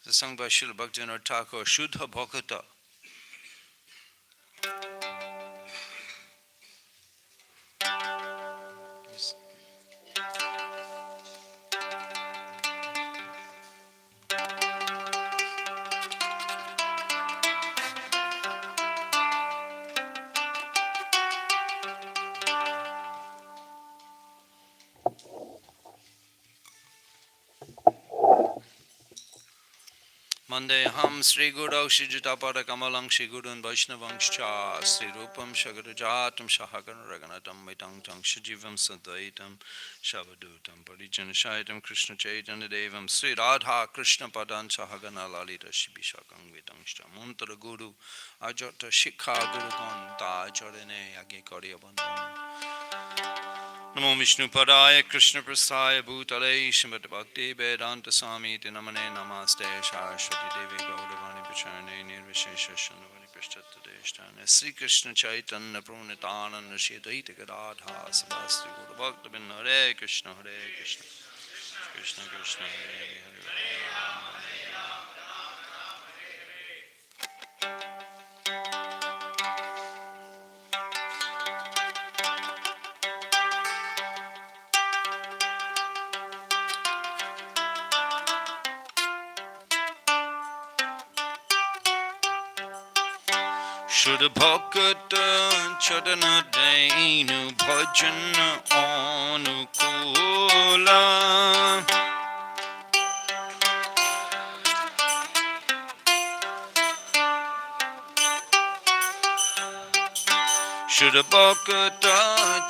The song by Srila Bhaktivinoda Thakur, Shuddha Bhakata. Mandeham Sri Guru Shri Jitapada Kamalang Shri Gurun Vaishnavangscha Sri Rupam Shagarajatam Shahagan Raganatam Vaitangtang Shajivam Sadaitam Shavadutam Parijanashaitam Krishna Chaitanya Devam Sri Radha Krishna Padan Shahagana Lalita Shibishakang Vitangshta Mantra Guru Ajata Shikha Guru Ganta Charane Agi Kariya Bandhan Namo Vishnu Padaya Krishna Prasthaya Bhutale Shrimad Bhakti Vedanta Swami Namane Namaste Saraswati Devi Gauravani Pacharane Nirvishesha Shandavani Prashtata Deshtana Sri Krishna Chaitanya Prunitananda Shri Advaita Gadadha Sabhasti Guru Bhakta Bin Hare Krishna Krishna Krishna Hare Hare Should Bhakata Chadana Dainu Bhajana Anukula Should Bhakata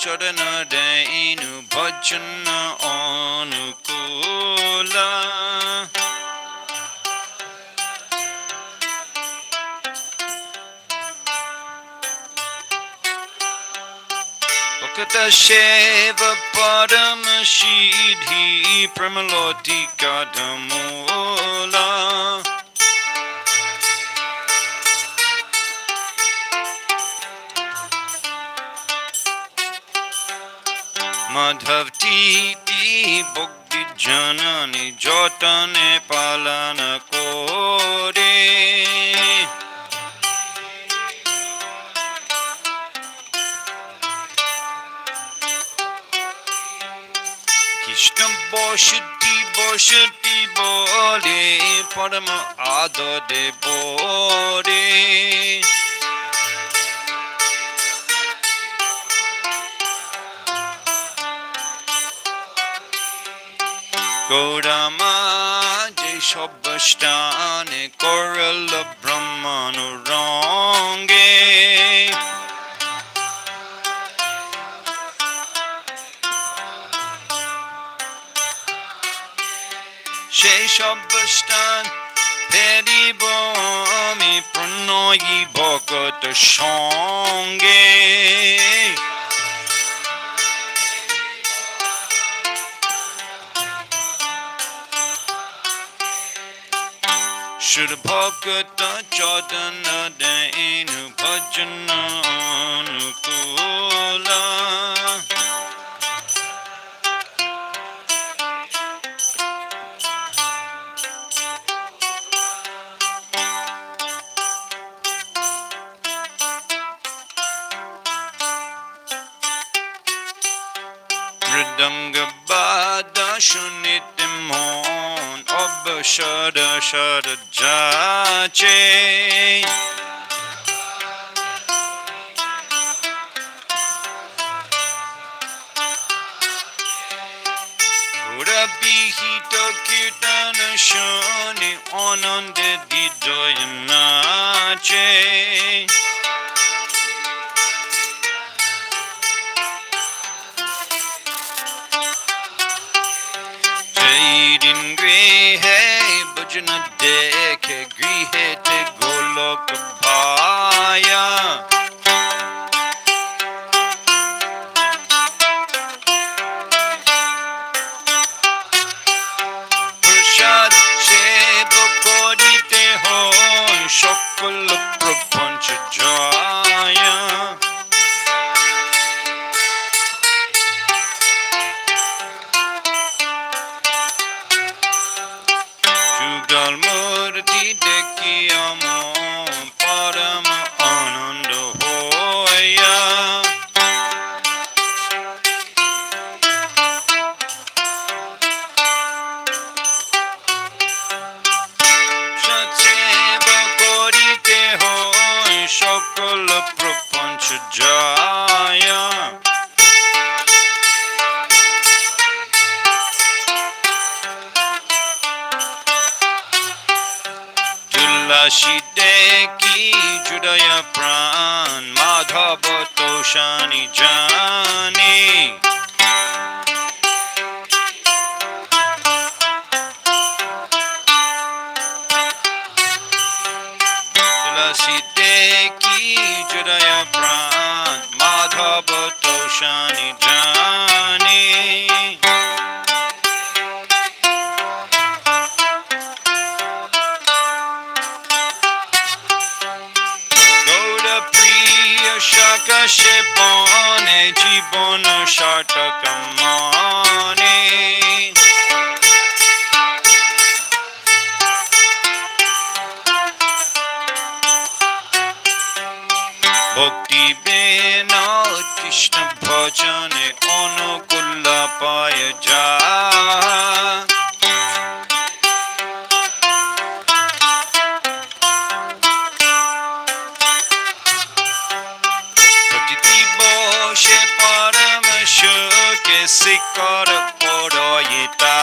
Chadana Dainu Bhajana Anukula Bhakata Sheva Padama Shidhi Pramaloti Kadamula Madhav Titi Bhakti Janani Jotane Palana Kore Krishna Boshati Bole Parama Adode Bore Gaurama Jai Shabashtane Korala Brahmanurange Sheshabastan Peribami Pranoyi Bhakata Shange Should Bhakata Chadana Dainu Bhajana Anukula Mridanga Bada Shunitimon Abba Shada Shada Jache Urabhihita Kirtana Shani Ananda Didoyanache Jaidin Grihe Bhajana Dekhe Grihe Te Golok Bhaya Prashad Sheba Kodite Hoy Shakala Prapancha Jaya Murti deki amo param ananda hoya. Satseva korite hoy সকল প্রপঞ্চ jaya. Tulasi deki judaya pran madhava toshani jani. Tulasi deki judaya pran madhava toshani jani. Shaka shepone jibon shatakamane. Bhakti bena Krishna bhajane anukulla paya ja. Ke sikar poroyita.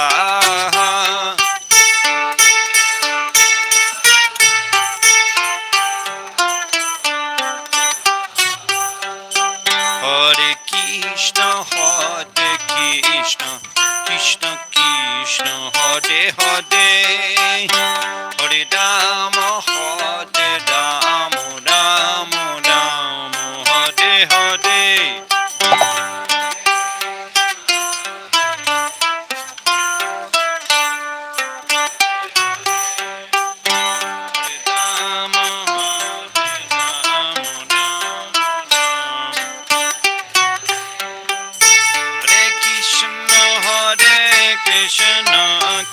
Hare Krishna, Krishna Krishna, Hare Hare, Hare Rama, Rama Rama, Hare Hare.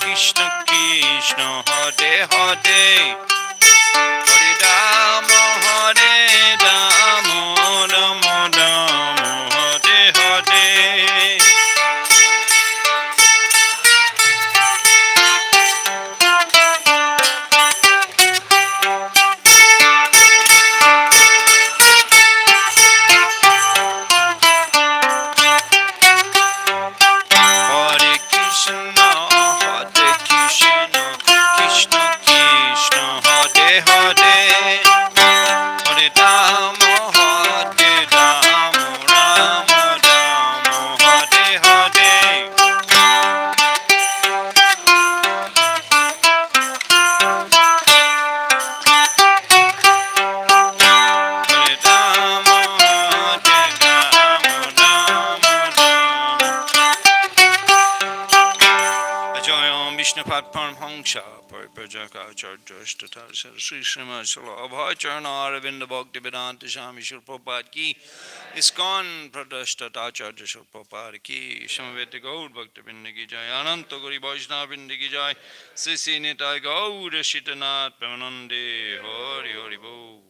Krishna Krishna Krishna Hare Hare, Hare Rama Rama Rama, Hare Hare. Sri Srimad Abhacharna Aravinda Bhakti Vedanta Swami Srila Prabhupada ki, ISKCON Pradashtata Acharya Srila Prabhupada ki, Samaveta Gaur Bhakti Vinda ki jai, Ananta Gori Vaishnava Vinda ki jai, Sisi Nitai Gaur Shitanath Premanande, Hari Hari Bo.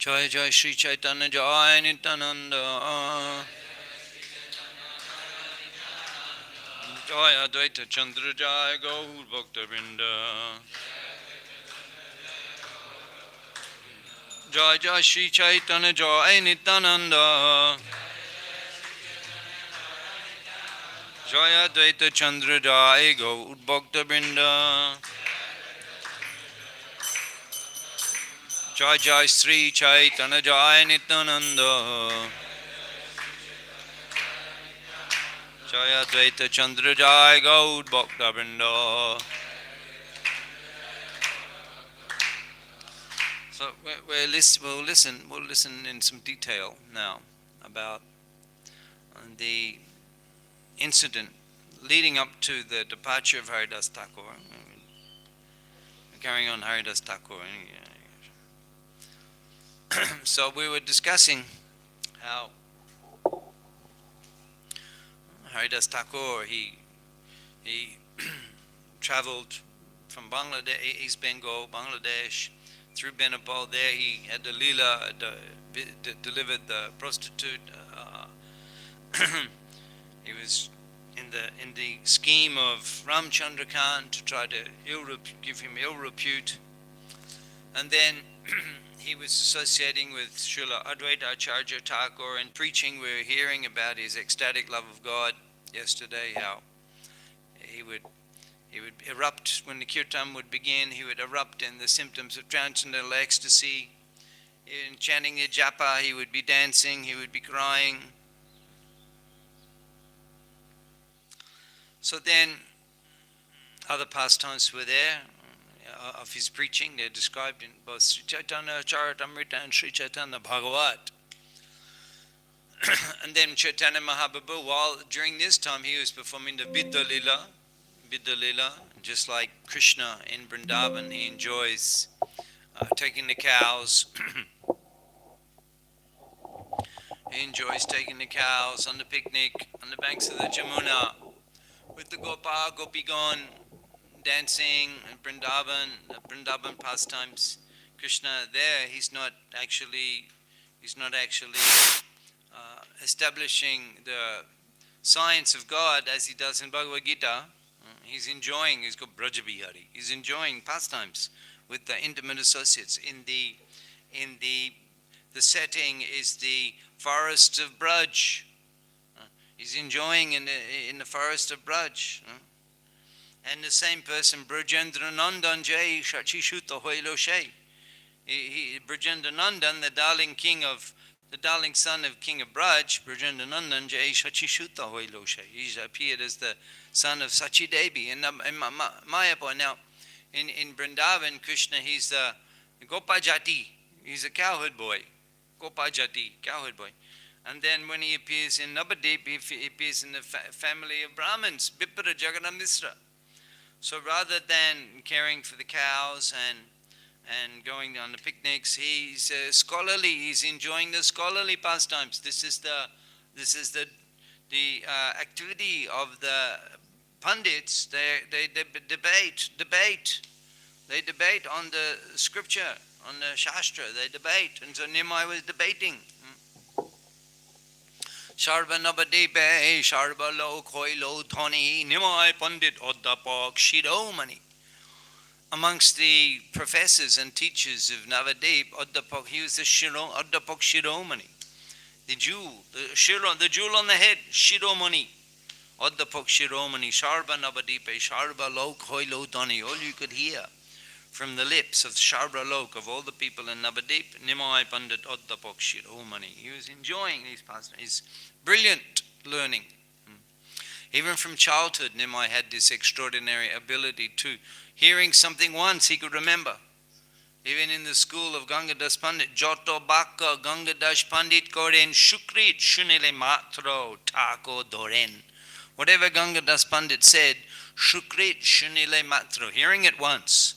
Jai Jai Sri Chaitanya Jai Nityananda. Jai Advaita Chandra Jai Gaur Bhakta Vrinda. Jai Jai Sri Chaitanya Jai Nityananda. Jai Advaita Chandra Jai Gaur Bhakta Vrinda. Jai Jai Sri Chaitanya Jai Nityananda. Jai Advaita Chandra Jai Gaur Bhakta Vrinda. So we'll listen in some detail now about the incident leading up to the departure of Haridas Thakur. Carrying on Haridas Thakur. So we were discussing how Haridas Thakur, he traveled from Bangladesh, East Bengal, Bangladesh, through Benapal. There he had the Leela, delivered the prostitute. He was in the scheme of Ramchandra Khan to try to give him ill repute. And then he was associating with Srila Advaita Acharya Thakur and preaching. We were hearing about his ecstatic love of God yesterday, how he would erupt when the kirtan would begin. He would erupt in the symptoms of transcendental ecstasy. In chanting the japa, he would be dancing, he would be crying. So then other pastimes were there of his preaching. They're described in both Sri Chaitanya Charitamrita and Sri Chaitanya Bhagavat. And then Chaitanya Mahaprabhu, while during this time he was performing the Vidya Lila, just like Krishna in Vrindavan, he enjoys taking the cows. He enjoys taking the cows on the picnic on the banks of the Jamuna with the Gopa, Gopigan, dancing in Vrindavan pastimes. Krishna there, he's not actually establishing the science of God as he does in Bhagavad Gita. He's got Brajabihari. He's enjoying pastimes with the intimate associates. In the setting is the forest of Braj. He's enjoying in the forest of Braj. And the same person, Brajendra Nandan Jai Shachishuta Hoilo Shay. Brajendra Nandan, the darling son of King of Braj, Brajendra Nandan Jai Shachishuta Hoilo Shay. He's appeared as the son of Sachi Devi in Mayapur. Now, in Vrindavan, Krishna, he's the Gopa Jati. He's a cowherd boy. Gopa Jati, cowherd boy. And then when he appears in Navadip, he appears in the family of Brahmins, Bipara Jagannath Misra. So rather than caring for the cows and going on the picnics, he's scholarly. He's enjoying the scholarly pastimes. This is the activity of the pundits. They debate. They debate on the scripture, on the shastra. They debate, and so Nimai was debating. Sarva Navadipe, Sarva Lo Koilo Dhoni, Nimai Pandit Oddapak Shiromani. Amongst the professors and teachers of Navadip, Oddapak, he was the Oddapak Shiromani. The jewel on the head, Shiromani. Oddapak Shiromani, Sarva Navadipe, Sarva Lo Koilo Dhoni. All you could hear from the lips of Sarva Lok, of all the people in Navadip, Nimai Pandit Oddapak Shiromani. He was enjoying these pastimes, his brilliant learning. Even from childhood, Nimai had this extraordinary ability to hearing something once he could remember. Even in the school of Gangadas Pandit, Joto Baka Gangadas Pandit Koren Shukrit Shunile Matro Tako Doren. Whatever Gangadas Pandit said, Shukrit Shunile Matro, hearing it once,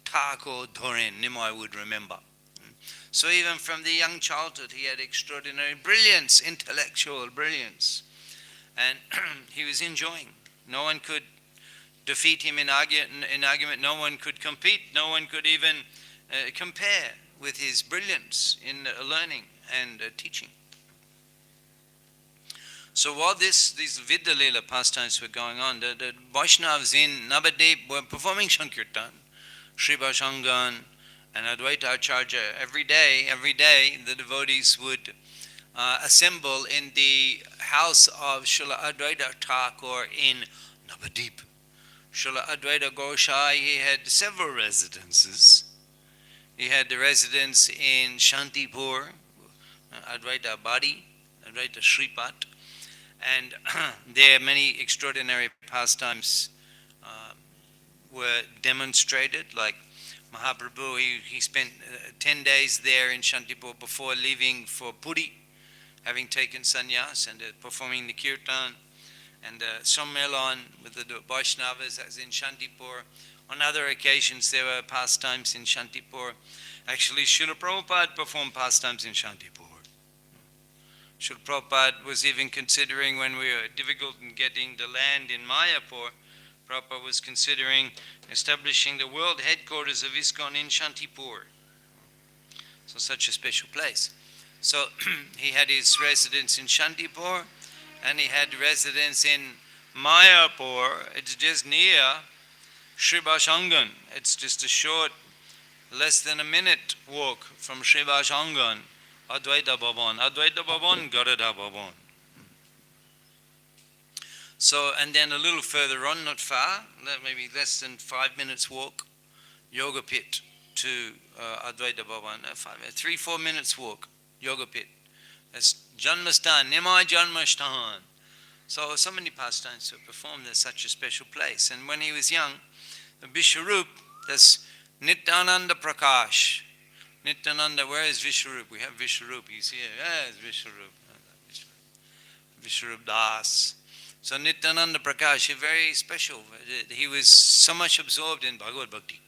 Tako Doren, Nimai would remember. So even from the young childhood, he had extraordinary brilliance, intellectual brilliance. And he was enjoying. No one could defeat him in argument. No one could compete. No one could even compare with his brilliance in learning and teaching. So while these Vidya Leela pastimes were going on, the Vaishnavas in Navadip were performing Sankirtan, Srivashangan, and Advaita Acharya. Every day, the devotees would assemble in the house of Srila Advaita Thakur in Navadip. Srila Advaita Gosai, he had several residences. He had the residence in Shantipur, Advaita Badi, Advaita Shripat, and there many extraordinary pastimes were demonstrated, like Mahaprabhu, he spent 10 days there in Shantipur before leaving for Puri, having taken sannyas and performing the kirtan and the Sammelan with the Vaishnavas as in Shantipur. On other occasions there were pastimes in Shantipur. Actually, Srila Prabhupada performed pastimes in Shantipur. Srila Prabhupada was even considering, when we were difficult in getting the land in Mayapur, Prabhupada was considering establishing the world headquarters of ISKCON in Shantipur. So such a special place. So he had his residence in Shantipur and he had residence in Mayapur. It's just near Srivashangan. It's just a short, less than a minute walk from Srivashangan, Advaita Bhavan, Garada Bhavan. So, and then a little further on, not far, maybe less than 5 minutes walk, Yoga Pit to Advaita Bhavan, 3-4 minutes walk, Yoga Pit. That's Janmastan, Nimai Janmastan. So many pastimes were performed at such a special place. And when he was young, the Vishwarup, that's Nityananda Prakash. Nityananda, where is Vishwarup? We have Vishwarup, he's here. Yes, Vishwarup. Vishwarup Das. So Nityananda Prakash, he's very special. He was so much absorbed in Bhagavad Bhakti.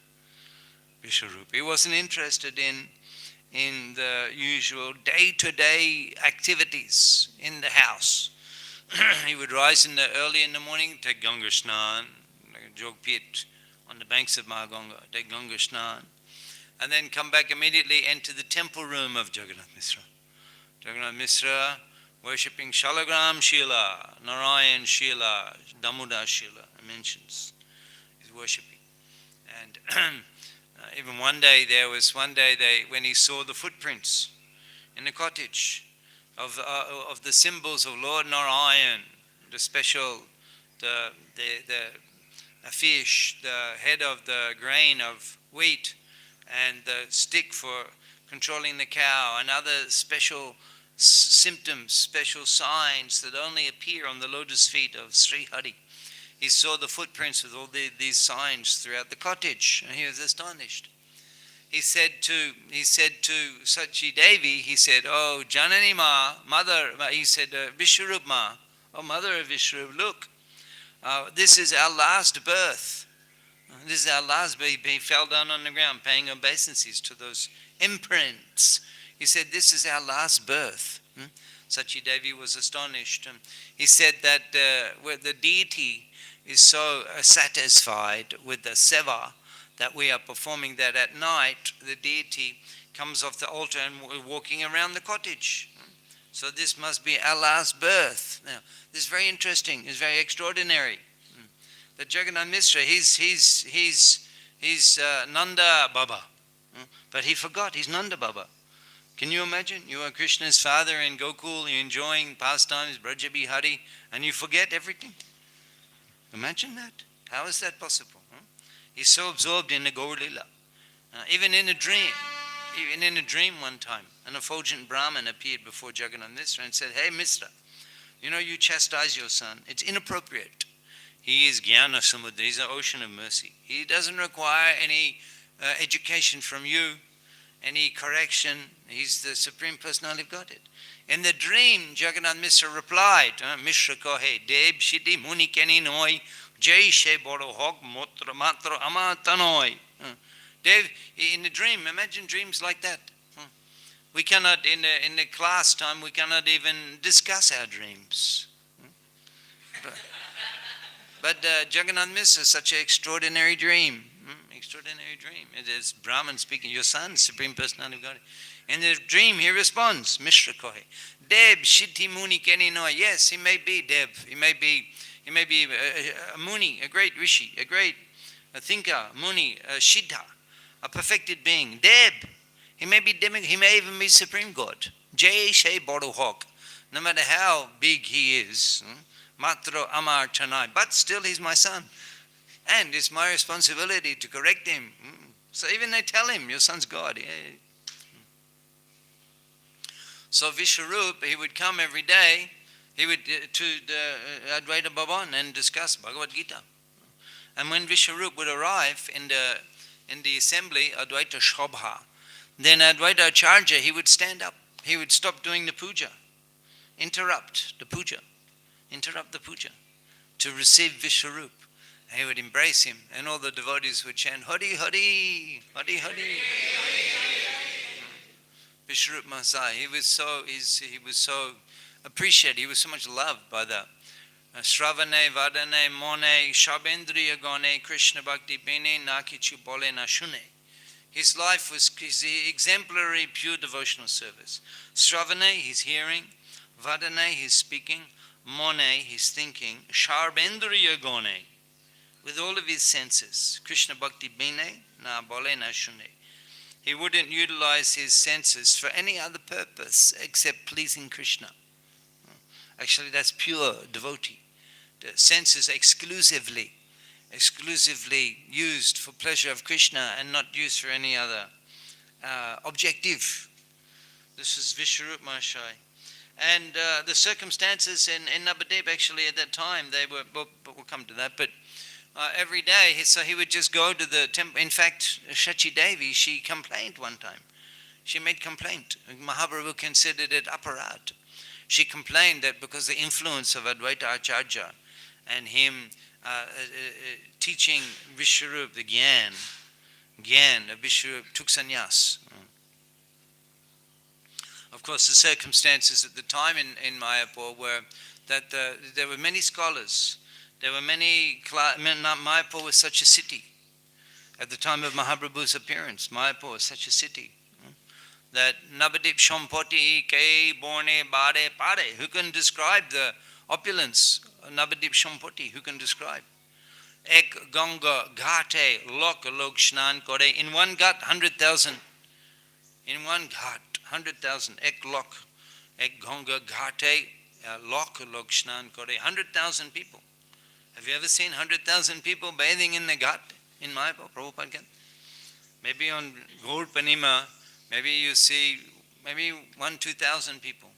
Vishwarup. He wasn't interested in the usual day-to-day activities in the house. He would rise early in the morning, take Ganga Snan, Jog Pit on the banks of Mahaganga, take Ganga Snan, and then come back immediately, enter the temple room of Jagannath Mishra. Jagannath Mishra worshipping Shalagram Shila, Narayan Shila, Damoda Shila, mentions. He's worshipping. And even one day, when he saw the footprints in the cottage of the symbols of Lord Narayan, the special, the fish, the head of the grain of wheat, and the stick for controlling the cow, and other special symptoms, special signs that only appear on the lotus feet of Sri Hari. He saw the footprints with all these signs throughout the cottage, and he was astonished. He said to Sachi Devi, he said, "Oh, Janani Ma, mother," he said, "Vishwarup Ma, oh, mother of Vishwarup, look, this is our last birth. This is our last birth." He fell down on the ground, paying obeisances to those imprints. He said, "This is our last birth." Sachi Devi was astonished. He said that the deity is so satisfied with the seva that we are performing, that at night the deity comes off the altar and walking around the cottage. So this must be our last birth. Now, this is very interesting. It's very extraordinary. The Jagannath Mishra, he's Nanda Baba, but he forgot he's Nanda Baba. Can you imagine? You are Krishna's father in Gokul, you're enjoying pastimes, Braja Bihari, and you forget everything. Imagine that. How is that possible? He's so absorbed in the Gaur Lila. Even in a dream one time, an effulgent Brahmin appeared before Jagannath Mishra and said, "Hey Mishra, you chastise your son. It's inappropriate. He is Jnana Samudra. He's an ocean of mercy. He doesn't require any education from you, any correction. He's the Supreme Personality of Godhead." In the dream, Jagannath Mishra replied, "Mishra kohe, Deb Shiti Muni Keni Noi, Jai She Boro Hog Motra Matra Amatanoi." Dave, in the dream, imagine dreams like that. We cannot, in the class time, we cannot even discuss our dreams. But Jagannath Mishra, such an extraordinary dream. extraordinary dream. It is Brahman speaking, your son, Supreme Personality of God. In the dream, he responds, Mishra Kohe, Deb Siddhi Muni Keni Noy. Yes, he may be Deb. He may be a Muni, a great Rishi, a thinker, Muni, a Siddha, a perfected being. Deb. He may be he may even be Supreme God. Jai Shai Bodo Hawk. No matter how big he is, Matro Amar Chanai, but still he's my son. And it's my responsibility to correct him. So even they tell him, your son's God. So Vishwarup, he would come every day, he would to the Advaita Bhavan and discuss Bhagavad Gita. And when Vishwarup would arrive in the assembly, Advaita Shobha, then Advaita Acharya, he would stand up. He would stop doing the puja, interrupt the puja to receive Vishwarup. And he would embrace him, and all the devotees would chant, Hari Hari, Hari Hari. Vishwarup Mahasaya, he was so appreciated, he was so much loved by the Shravane, Vadane, Mone, Shabendriya Gone, Krishna Bhakti Bene, Nakichu Bole Nashune. His life was his exemplary, pure devotional service. Shravane, he's hearing. Vadane, he's speaking. Mone, he's thinking. Sharbendriya Gone, with all of his senses. Krishna Bhakti Bene, na bole na shune. He wouldn't utilize his senses for any other purpose except pleasing Krishna. Actually, that's pure devotee. The senses exclusively used for pleasure of Krishna and not used for any other objective. This is Vishwarup Mahashaya. And the circumstances in Navadip, actually at that time, they were, but we'll come to that, but every day, so he would just go to the temple. In fact, Shachi Devi, she complained one time. She made complaint. Mahaprabhu considered it aparat. She complained that because the influence of Advaita Acharya and him teaching Vishwarup the Gyan of Vishwarup, took sannyas. Of course, the circumstances at the time in Mayapur were that there were many scholars. There were many, Mayapur was such a city. At the time of Mahaprabhu's appearance, Mayapur was such a city. That Navadip Shampati Ke Borne Bade Pade. Who can describe the opulence of Navadip Shampati? Who can describe? Ek Ganga Ghate Lok Lok Shnan Kore. In one ghat, 100,000. In one ghat, 100,000. Ek Lok. Ek Ganga Ghate Lok Lok Shnan Kore. 100,000 people. Have you ever seen 100,000 people bathing in the ghat in Mayapur, Prabhupada Ghat? Maybe on Gaur Panima, maybe you see 2,000 people,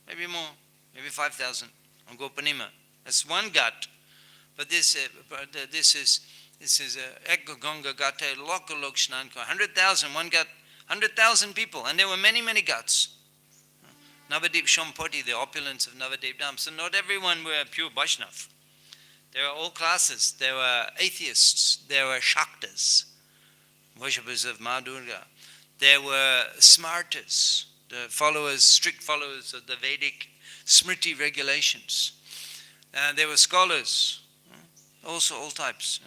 maybe more, maybe 5,000 on Gaur Panima. That's one ghat. But this is Ek Ganga Gate Lok Lok Shnan Kore. 100,000, one ghat, 100,000 people, and there were many ghats. Navadip Shampati, the opulence of Navadip Dham. So not everyone were pure Vaishnav. There were all classes. There were atheists. There were Shaktas, worshippers of Ma Durga. There were Smartas, the strict followers of the Vedic Smriti regulations. There were scholars, also all types.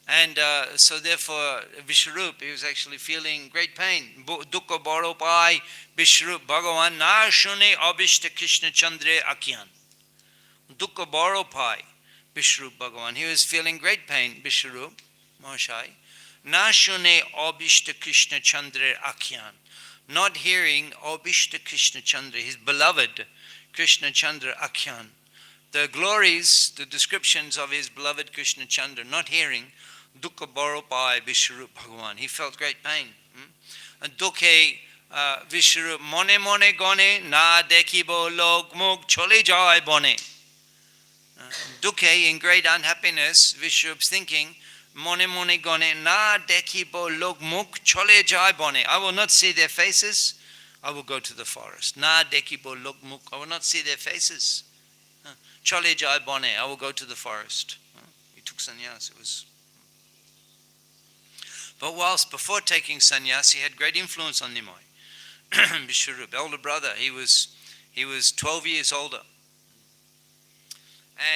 And so therefore, Vishwarup, he was actually feeling great pain. Dukkha Boropai Vishwarup Bhagavan Na Shune Abhishta Krishna Chandre Akyan. Dukkha Boropai Vishwarup Bhagavan. He was feeling great pain, Vishwarup Mahashaya. Na shune Abhishta Krishna Chandra Akyan. Not hearing Abhishta Krishna Chandra, his beloved Krishna Chandra Akyan. The glories, the descriptions of his beloved Krishna Chandra, not hearing Dukkha Boropai Vishwarup Bhagavan. He felt great pain. And Dukkhe Vishwarup Mone Mone Gone Na Dekhibo Log Mug Chole Jai Bone. Dukkhe, in great unhappiness, Vishwarup's thinking, Mone Mone Gone Na Dekhibo Log Muk Chole Jai Bone. I will not see their faces, I will go to the forest. Na Dekhibo Log Muk, I will not see their faces. Chole Jai Bone, I will go to the forest. He took sannyas. But whilst before taking sannyas, he had great influence on Nimoy. Vishwarup, elder brother, he was 12 years older.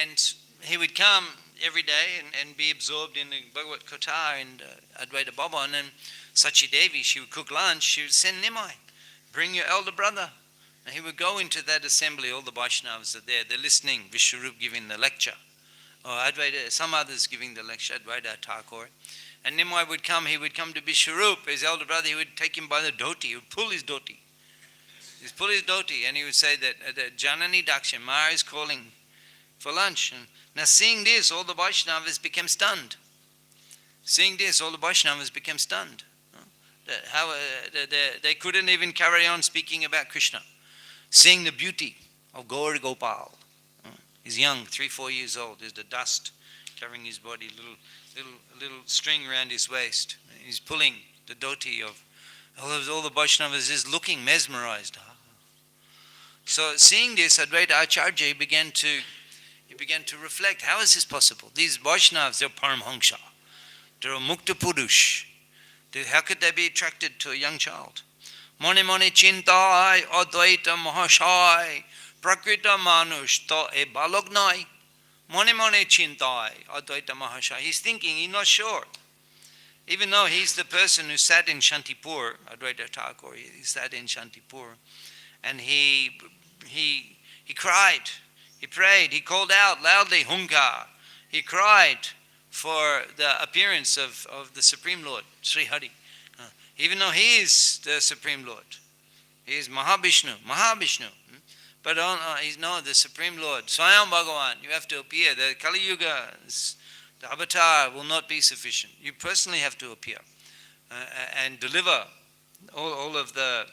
And he would come, every day and be absorbed in the Bhagavad Katha and Advaita Bhavan. And Sachi Devi, she would cook lunch, she would send Nimai, bring your elder brother. And he would go into that assembly, all the Vaishnavas are there, they're listening, Vishwarup giving the lecture, or Advaita, some others giving the lecture, Advaita Thakur. And Nimai would come, he would come to Vishwarup, his elder brother, he would take him by the dhoti, he would pull his dhoti. He'd pull his dhoti and he would say that Janani Dakshin, Ma is calling for lunch. And now seeing this, all the Vaishnavas became stunned. Seeing this, all the Vaishnavas became stunned. They couldn't even carry on speaking about Krishna. Seeing the beauty of Gaur Gopal. He's young, 3-4 years old. There's the dust covering his body, little string around his waist. He's pulling the dhoti of all the Vaishnavas, is looking mesmerized. So seeing this, Advaita Acharya began to reflect, how is this possible? These Vaishnavas, they're Paramhansha. They're a Mukta Purush. How could they be attracted to a young child? Mone mone chintai Advaita Mahashai Prakrita Manush to e balok nai. Mone mone chintai Advaita Mahashai. He's thinking, he's not sure. Even though he's the person who sat in Shantipur, Advaita Thakur, he sat in Shantipur, and he cried, he prayed, he called out loudly, Hunka. He cried for the appearance of the Supreme Lord, Sri Hari. Even though he is the Supreme Lord, he is Mahavishnu. But he's no, the Supreme Lord, Swayam Bhagavan, you have to appear. The Kali Yuga, the avatar will not be sufficient. You personally have to appear and deliver all of the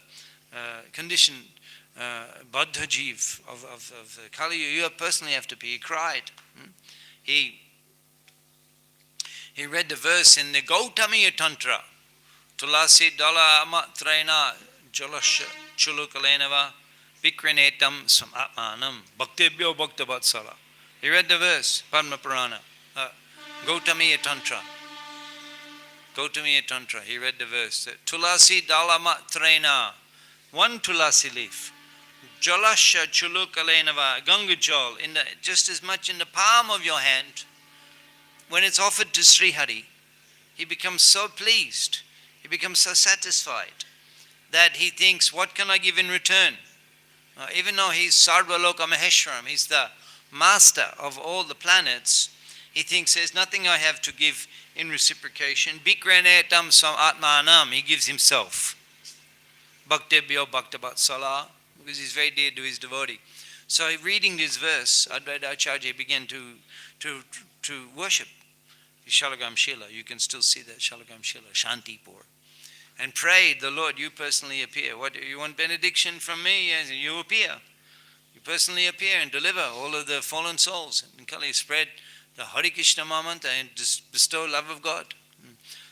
conditioned Baddha Jeev of the Kali Yuga. You personally have to appear. He cried. He read the verse in the Gautamiya Tantra. Tulasi Dala Amatraina Jalasha Chulukalenava Vikrinetam Samatmanam Bhaktebhyo Bhaktavatsala. He read the verse, Padma Purana. Gautamiya Tantra. Gautamiya Tantra. He read the verse. Tulasi Dalama Traina. One tulasi leaf. Jalasha Chulukalenava. Ganga Jal. Just as much in the palm of your hand. When it's offered to Sri Hari, he becomes so pleased. He becomes so satisfied that he thinks, what can I give in return? Even though he's Sarvaloka Maheshwaram, he's the master of all the planets, he thinks there's nothing I have to give in reciprocation. Bikrenetam sam atmanam, he gives himself. Bhaktebhyo bhaktavatsala, because he's very dear to his devotee. So reading this verse, Advaita Acharya began to worship Shalagam Shila. You can still see that Shalagam Shila, Shantipur. And prayed, the Lord, you personally appear. What, you want benediction from me? Yes, you appear. You personally appear and deliver all of the fallen souls. And Kali spread the Hare Krishna mantra and bestow love of God.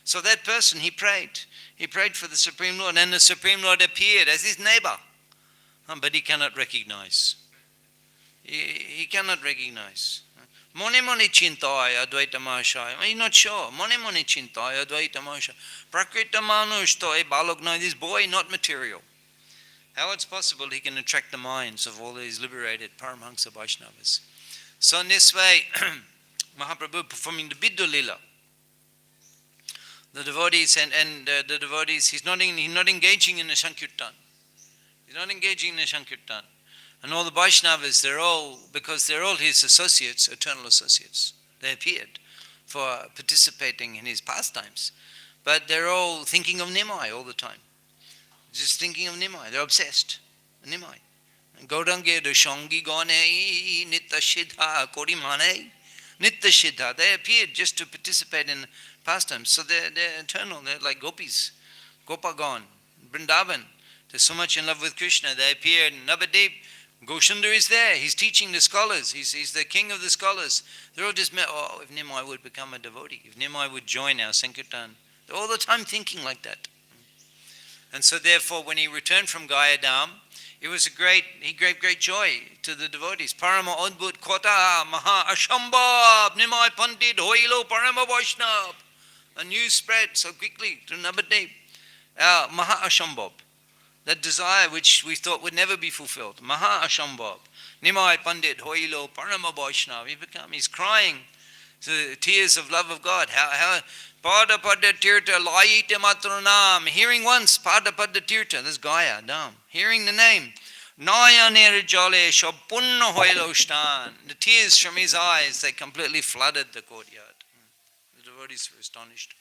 So that person, he prayed. He prayed for the Supreme Lord, and the Supreme Lord appeared as his neighbor. But he cannot recognize. He cannot recognize. Mone mone chintai Advaita Mahashaya. He's not sure. Mone mone chintai Advaita Mahashaya. Prakrita Manush to e balogna. This boy, not material. How it's possible he can attract the minds of all these liberated Paramhansa Vaishnavas. So in this way, Mahaprabhu performing the Biddu Lila. The devotees and the devotees, he's not engaging in the Sankirtan. He's not engaging in the Sankirtan. And all the Vaishnavas, because they're all his associates, eternal associates. They appeared for participating in his pastimes. But they're all thinking of Nimai all the time. Just thinking of Nimai. They're obsessed with Nimai. Gaudange de Shongi Gone Nitta Shidha Korimane Nitta Shidha. They appeared just to participate in pastimes. So they're eternal. They're like gopis. Gopagan, Vrindavan. They're so much in love with Krishna. They appeared in Navadip. Gosundar is there. He's teaching the scholars. He's the king of the scholars. They're all just, if Nimai would become a devotee, if Nimai would join our Sankirtan. They're all the time thinking like that. And so therefore, when he returned from Gayadam, it was he gave great joy to the devotees. Parama Adbhut Kota Maha Ashambhav Nimai Pandit Hoilo Parama Vaishnav. A news spread so quickly to Navadip. Maha Ashambhav. That desire which we thought would never be fulfilled. Maha Ashambhav. Nimai Pandit Hoilo Parama Vaishnav. He's crying So tears of love of God. How Pada Pada Tirtha Laite Matranam. Hearing once, Pada Pada Tirtha, that's Gaya, Dam. Hearing the name. Naya Nirjale Shapunna Hoilostan. The tears from his eyes, they completely flooded the courtyard. The devotees were astonished.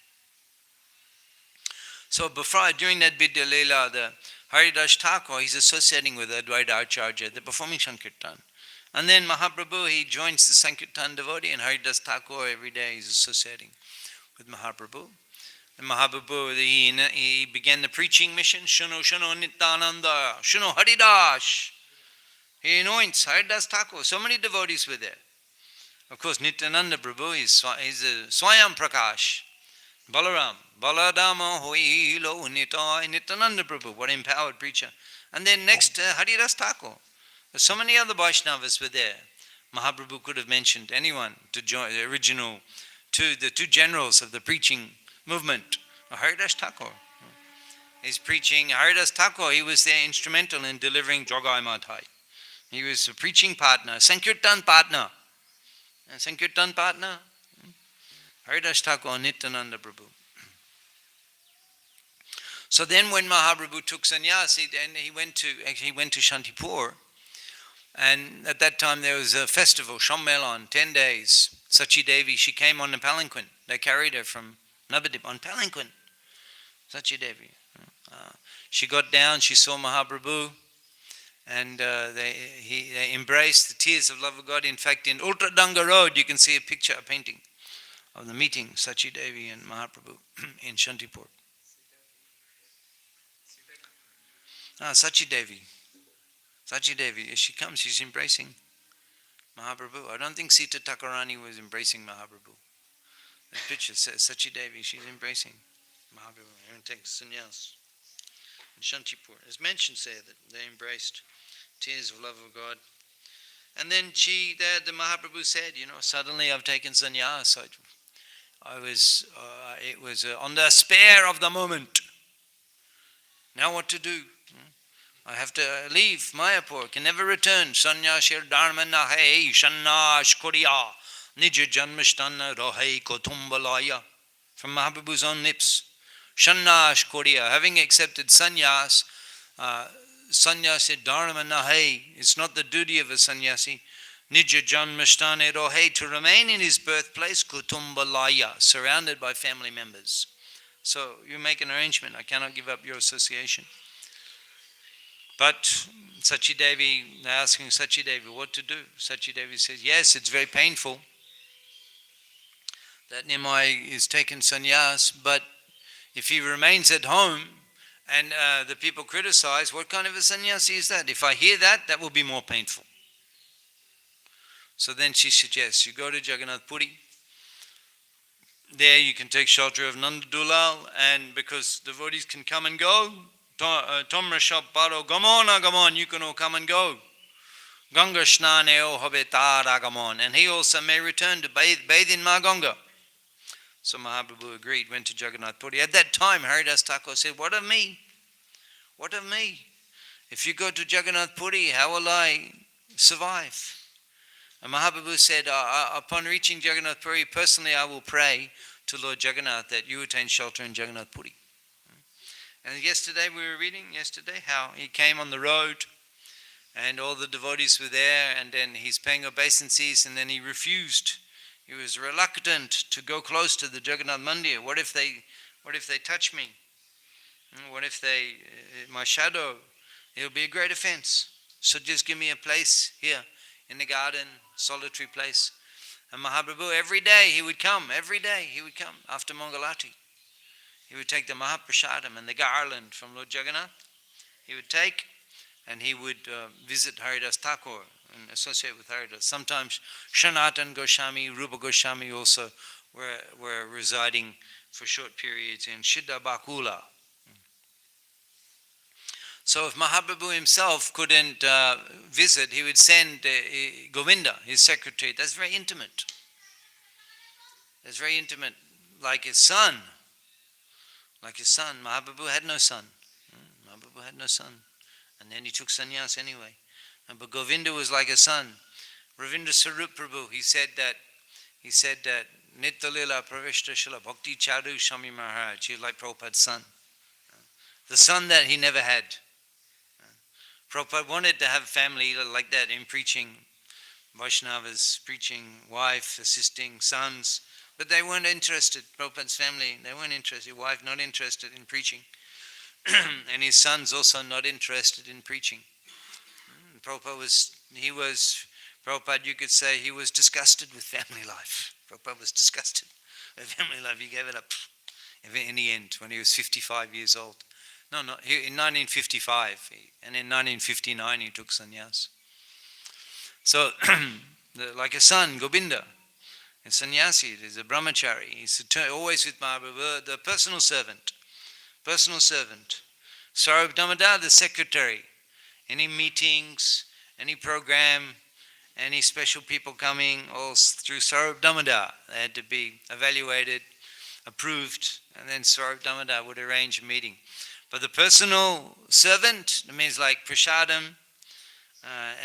So during that Vidya Leela, the Haridas Thakur, he's associating with Advaita Acharya, they're performing Sankirtan. And then Mahaprabhu, he joins the Sankirtan devotee, and Haridas Thakur every day is associating with Mahaprabhu. And Mahaprabhu, he began the preaching mission, Shunu Shunu Nityananda, Shunu Haridas. He anoints Haridas Thakur. So many devotees were there. Of course, Nityananda Prabhu is a Swayam Prakash. Balaram, Baladama Hoilo Nitai Nityananda Prabhu, what empowered preacher. And then next, Haridas Thakur. So many other Vaishnavas were there. Mahaprabhu could have mentioned anyone to join the original, the two generals of the preaching movement. Haridas Thakur. He's preaching. Haridas Thakur, he was there instrumental in delivering Jogai Madhai. He was a preaching partner, Sankirtan partner. And Sankirtan partner, Haridas Thakur, Nityananda Prabhu. So then when Mahaprabhu took sannyas, he went to Shantipur, and at that time there was a festival, Shammelan, 10 days. Sachi Devi, she came on a palanquin. They carried her from Navadip on palanquin. Sachi Devi. She got down, she saw Mahaprabhu, and they embraced the tears of love of God. In fact, in Ultradanga Road, you can see a painting of the meeting, Sachi Devi and Mahaprabhu in Shantipur. Sachi Devi. Sachi Devi, as she comes, she's embracing Mahaprabhu. I don't think Sita Thakurani was embracing Mahaprabhu. The picture says Sachi Devi, she's embracing Mahaprabhu. And takes sannyas in Shantipur. As mentioned there, that they embraced tears of love of God. And then the Mahaprabhu said, suddenly I've taken sannyas. So it was on the spare of the moment. Now what to do? I have to leave Mayapur, can never return. Sanyashir dharma nahe, shannash kuriya, nija janmashtanna rohai kotumbalaya. From Mahaprabhu's own lips. Shannash kuriya, having accepted sannyas, sannyasi dharma nahe, it's not the duty of a sannyasi. Nija janmashtane rohai, to remain in his birthplace, kutumbalaya, surrounded by family members. So you make an arrangement, I cannot give up your association. But Sachi Devi, they're asking Sachi Devi what to do. Sachi Devi says, yes, it's very painful that Nimai is taken sannyas, but if he remains at home and the people criticize, what kind of a sannyasi is that? If I hear that, that will be more painful. So then she suggests, you go to Jagannath Puri. There you can take shelter of Nanda Dulal, and because devotees can come and go, Tomra Shabparo, Gamon, you can all come and go. Ganga Snaneo Habetara Gamon, and he also may return to bathe in Ma Ganga. So Mahaprabhu agreed, went to Jagannath Puri. At that time, Haridas Thakur said, what of me? What of me? If you go to Jagannath Puri, how will I survive? And Mahaprabhu said, upon reaching Jagannath Puri, personally I will pray to Lord Jagannath that you attain shelter in Jagannath Puri. And we were reading how he came on the road and all the devotees were there, and then he's paying obeisances, and then he refused. He was reluctant to go close to the Jagannath Mandir. What if they touch me? What if my shadow? It will be a great offense. So just give me a place here in the garden, solitary place. And Mahaprabhu, every day he would come after Mangalati. He would take the Mahaprasadam and the garland from Lord Jagannath. He would take, and he would visit Haridas Thakur and associate with Haridas. Sometimes Sanatan Goswami, Rupa Goswami also were residing for short periods in Siddha Bakula. So if Mahaprabhu himself couldn't visit, he would send Govinda, his secretary. That's very intimate. Like his son. Mahaprabhu had no son. And then he took sannyas anyway. But Govinda was like a son. Ravindra Sarup Prabhu, he said that he said that Nitya-lila Pravishta Shila Bhakti Chadu Shami Maharaj, he was like Prabhupada's son. The son that he never had. Prabhupada wanted to have a family like that in preaching. Vaishnavas, preaching, wife, assisting, sons. But they weren't interested. Prabhupada's family, they weren't interested. Wife not interested in preaching. And his sons also not interested in preaching. Prabhupada, you could say, he was disgusted with family life. Prabhupada was disgusted with family life. He gave it up in the end when he was 55 years old. In 1955. And in 1959 he took sannyas. So, like a son, Govinda, a sannyasi, he's a brahmachari. He's always with Mahaprabhu, the personal servant. Saurabh Damodar, the secretary. Any meetings, any program, any special people coming, all through Saurabh Damodar. They had to be evaluated, approved, and then Saurabh Damodar would arrange a meeting. But the personal servant, that means like prasadam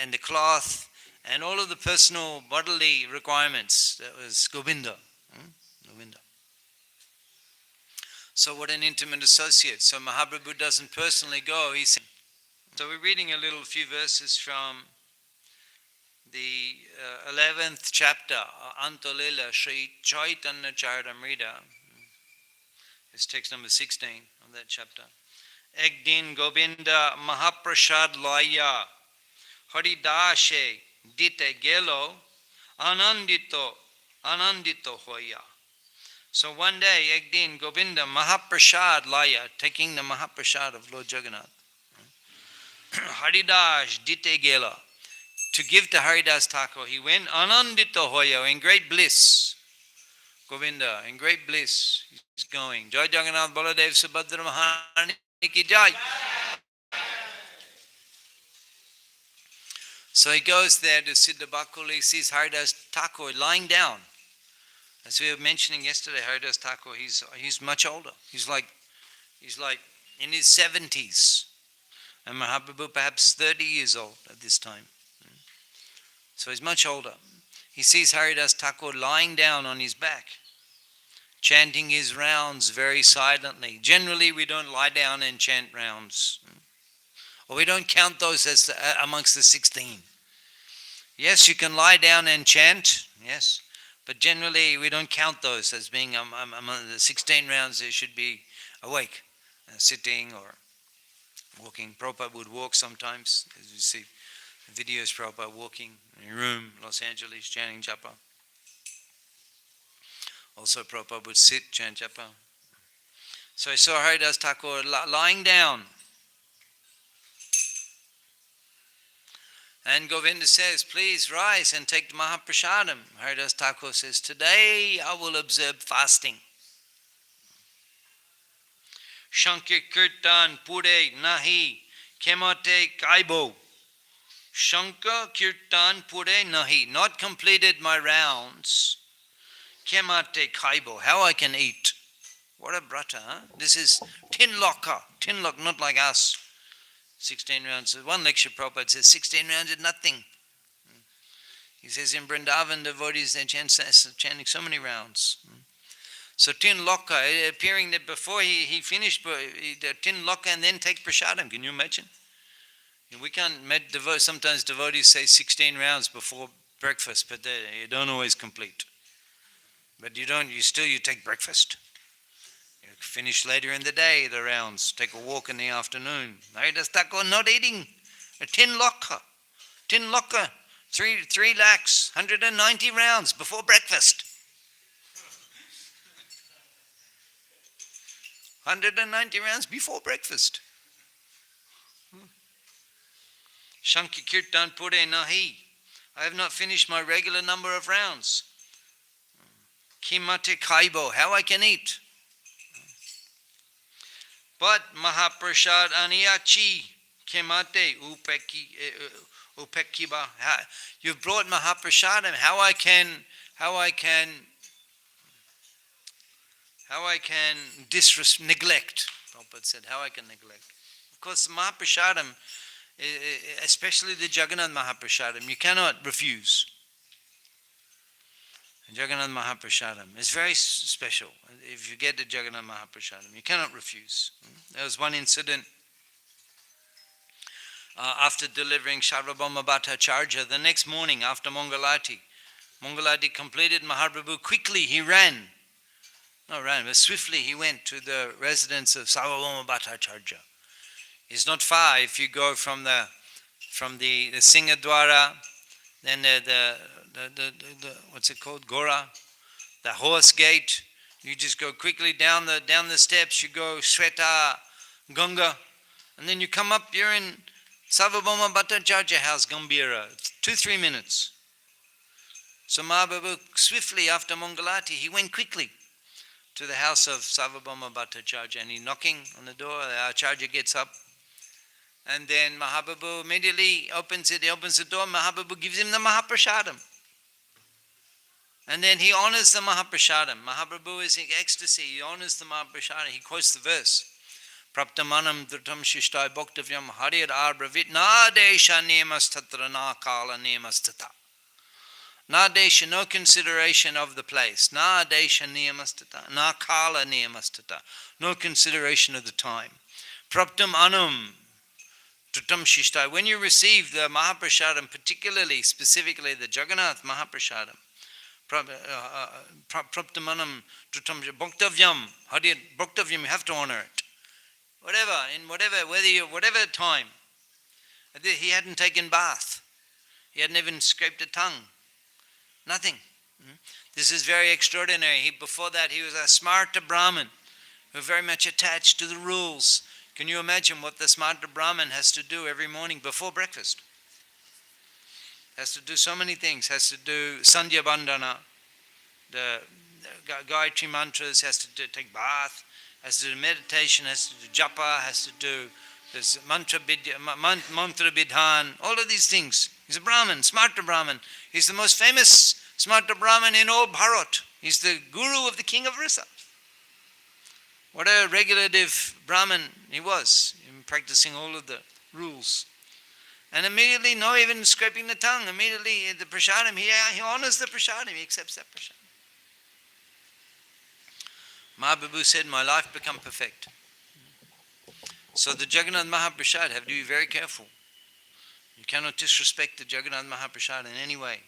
and the cloth, and all of the personal bodily requirements, that was Govinda. Govinda. So what an intimate associate. So Mahaprabhu doesn't personally go. So we're reading few verses from the 11th chapter, Antolila Sri Chaitanya Charitamrita. It's text number 16 of that chapter. Ek din Govinda Mahaprasad Laya Haridashe Dite Gelo Anandito Hoya. So one day, ek din Govinda Mahaprasad Laya, taking the Mahaprasad of Lord Jagannath, Haridas Dite Gela, to give to Haridas Thakur, he went Anandito Hoya, in great bliss. Govinda, in great bliss, he's going. Jai Jagannath Baladev Subhadra Maharani Ki Jai. So he goes there to Siddha Bakul. He sees Haridas Thakur lying down. As we were mentioning yesterday, Haridas Thakur, he's much older. He's like in his 70s. And Mahaprabhu perhaps 30 years old at this time. So he's much older. He sees Haridas Thakur lying down on his back, chanting his rounds very silently. Generally, we don't lie down and chant rounds. Or we don't count those as amongst the 16. Yes, you can lie down and chant, yes. But generally, we don't count those as being among the 16 rounds. They should be awake, sitting or walking. Prabhupada would walk sometimes, as you see videos, Prabhupada walking in a room, Los Angeles, chanting japa. Also, Prabhupada would sit, chant japa. So I saw Haridas Thakur lying down. And Govinda says, please rise and take the Mahaprasadam. Haridas Thakur says, today I will observe fasting. Shankir Kirtan Pure Nahi Kemate Kaibo. Shankar Kirtan Pure Nahi. Not completed my rounds. Kemate Kaibo. How I can eat. What a brata, huh? This is tin loka, not like us. 16 rounds. One lecture Prabhupada says 16 rounds is nothing. He says in Vrindavan, devotees, they're chanting so many rounds. So tin loka, appearing that before he finished the tin loka and then take prasadam. Can you imagine? We can't, sometimes devotees say 16 rounds before breakfast, but they don't always complete. But you take breakfast. Finish later in the day, the rounds. Take a walk in the afternoon. Haridas Thakur not eating. A tin loka. 3 lakhs, 190 rounds before breakfast. 190 rounds before breakfast. Shanki Kirtan Pure Nahi. I have not finished my regular number of rounds. Kimate Kaibo. How I can eat. But Mahaprasad Aniyachi Kemate Upekiba. You've brought Mahaprasadam. How I can neglect? Prabhupada said, how I can neglect. Of course, Mahaprasadam, especially the Jagannath Mahaprasadam, you cannot refuse. Jagannath Mahaprasadam. It's very special. If you get the Jagannath Mahaprasadam, you cannot refuse. There was one incident after delivering Sarvabhauma Bhattacharya. The next morning after Mangalati completed, Mahaprabhu quickly, he ran. Not ran, but swiftly he went to the residence of Sarvabhauma Bhattacharya. It's not far if you go from the Singadwara, then the what's it called, Gora, the horse gate. You just go quickly down the steps. You go Shweta, Ganga, and then you come up. You're in Sarvabhauma Bhattacharya house, Gambhira. 2-3 minutes. So Mahaprabhu swiftly after Mangalati, he went quickly to the house of Sarvabhauma Bhattacharya, and he's knocking on the door. The Acharya gets up, and then Mahaprabhu immediately opens it. He opens the door. Mahaprabhu gives him the Mahaprasadam. And then he honors the Mahaprasadam. Mahaprabhu is in ecstasy. He honors the Mahaprasadam. He quotes the verse. Praptamanam dhrutam shishtai bhaktavyam harir arbravit na desha nemastatra na kala nemastata. Na desha, no consideration of the place. Na desha nemastata. Na kala nemastata. No consideration of the time. Praptam anam dhrutam shishtai. When you receive the Mahaprasadam, particularly, specifically the Jagannath Mahaprasadam, Praptamanam Drutam Bhaktavyam, Hadir Bhaktavyam, you have to honor it. Whatever time. He hadn't taken bath. He hadn't even scraped a tongue. Nothing. This is very extraordinary. Before that, he was a smarta Brahmin, who was very much attached to the rules. Can you imagine what the smarta Brahmin has to do every morning before breakfast? Has to do so many things. Has to do Sandhya Bandhana, the Gayatri mantras, has to take bath, has to do meditation, has to do japa, has to do this mantra bidhan, all of these things. He's a Brahmin, smarta Brahmin. He's the most famous smarta Brahmin in all Bharat. He's the guru of the king of Risa. What a regulative Brahmin he was, in practicing all of the rules. And immediately, no even scraping the tongue, immediately the prasadam, he honors the prasadam, he accepts that prasadam. Mahaprabhu said, my life become perfect. So the Jagannath Mahaprasad have to be very careful. You cannot disrespect the Jagannath Mahaprasad in any way.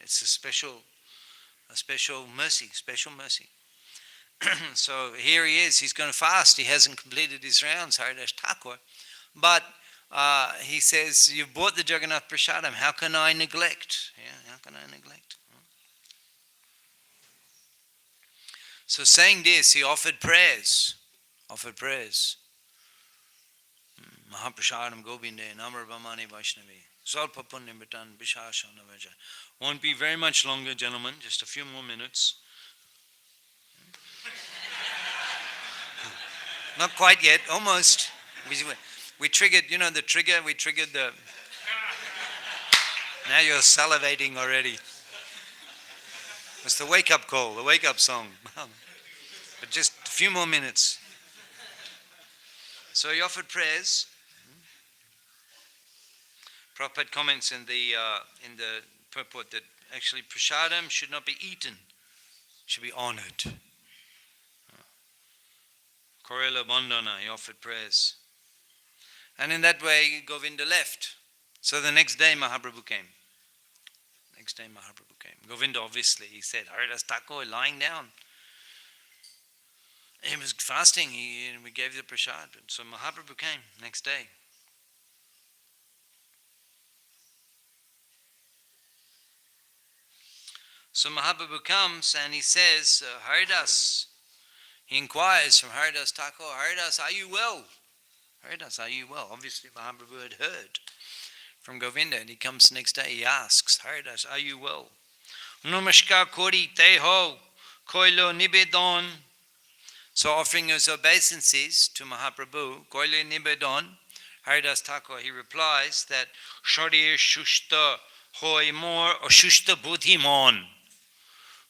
It's a special mercy, So here he is, he's going to fast. He hasn't completed his rounds, Haridas Thakur. But he says, you've bought the Jagannath Prasadam, how can I neglect? How can I neglect? So saying this, he offered prayers. Mahaprasadam Govinde, Namra Brahmani Vaishnavi, Salpa Punyamitan, Bishashana Vaja. Won't be very much longer, gentlemen, just a few more minutes. Not quite yet, almost. We triggered, the trigger, we triggered the... Now you're salivating already. It's the wake-up call, the wake-up song. But just a few more minutes. So he offered prayers. Prabhupada comments in the purport that actually prasadam should not be eaten, should be honored. Korela Bandhana, he offered prayers. And in that way, Govinda left. So the next day, Mahaprabhu came. Govinda, obviously, he said, Haridas Thakur, lying down. He was fasting, we gave the prasad. So Mahaprabhu came next day. So Mahaprabhu comes and he says, Haridas, he inquires from Haridas Thakur, Haridas, are you well? Haridas, are you well? Obviously Mahaprabhu had heard from Govinda, and he comes next day, he asks, Haridas, are you well? Namaskar kori te ho, koilo nibedan. So offering his obeisances to Mahaprabhu, koilo nibedan, Haridas Thakur, he replies that Sharir shushta hoy more or shushta buddhi mon.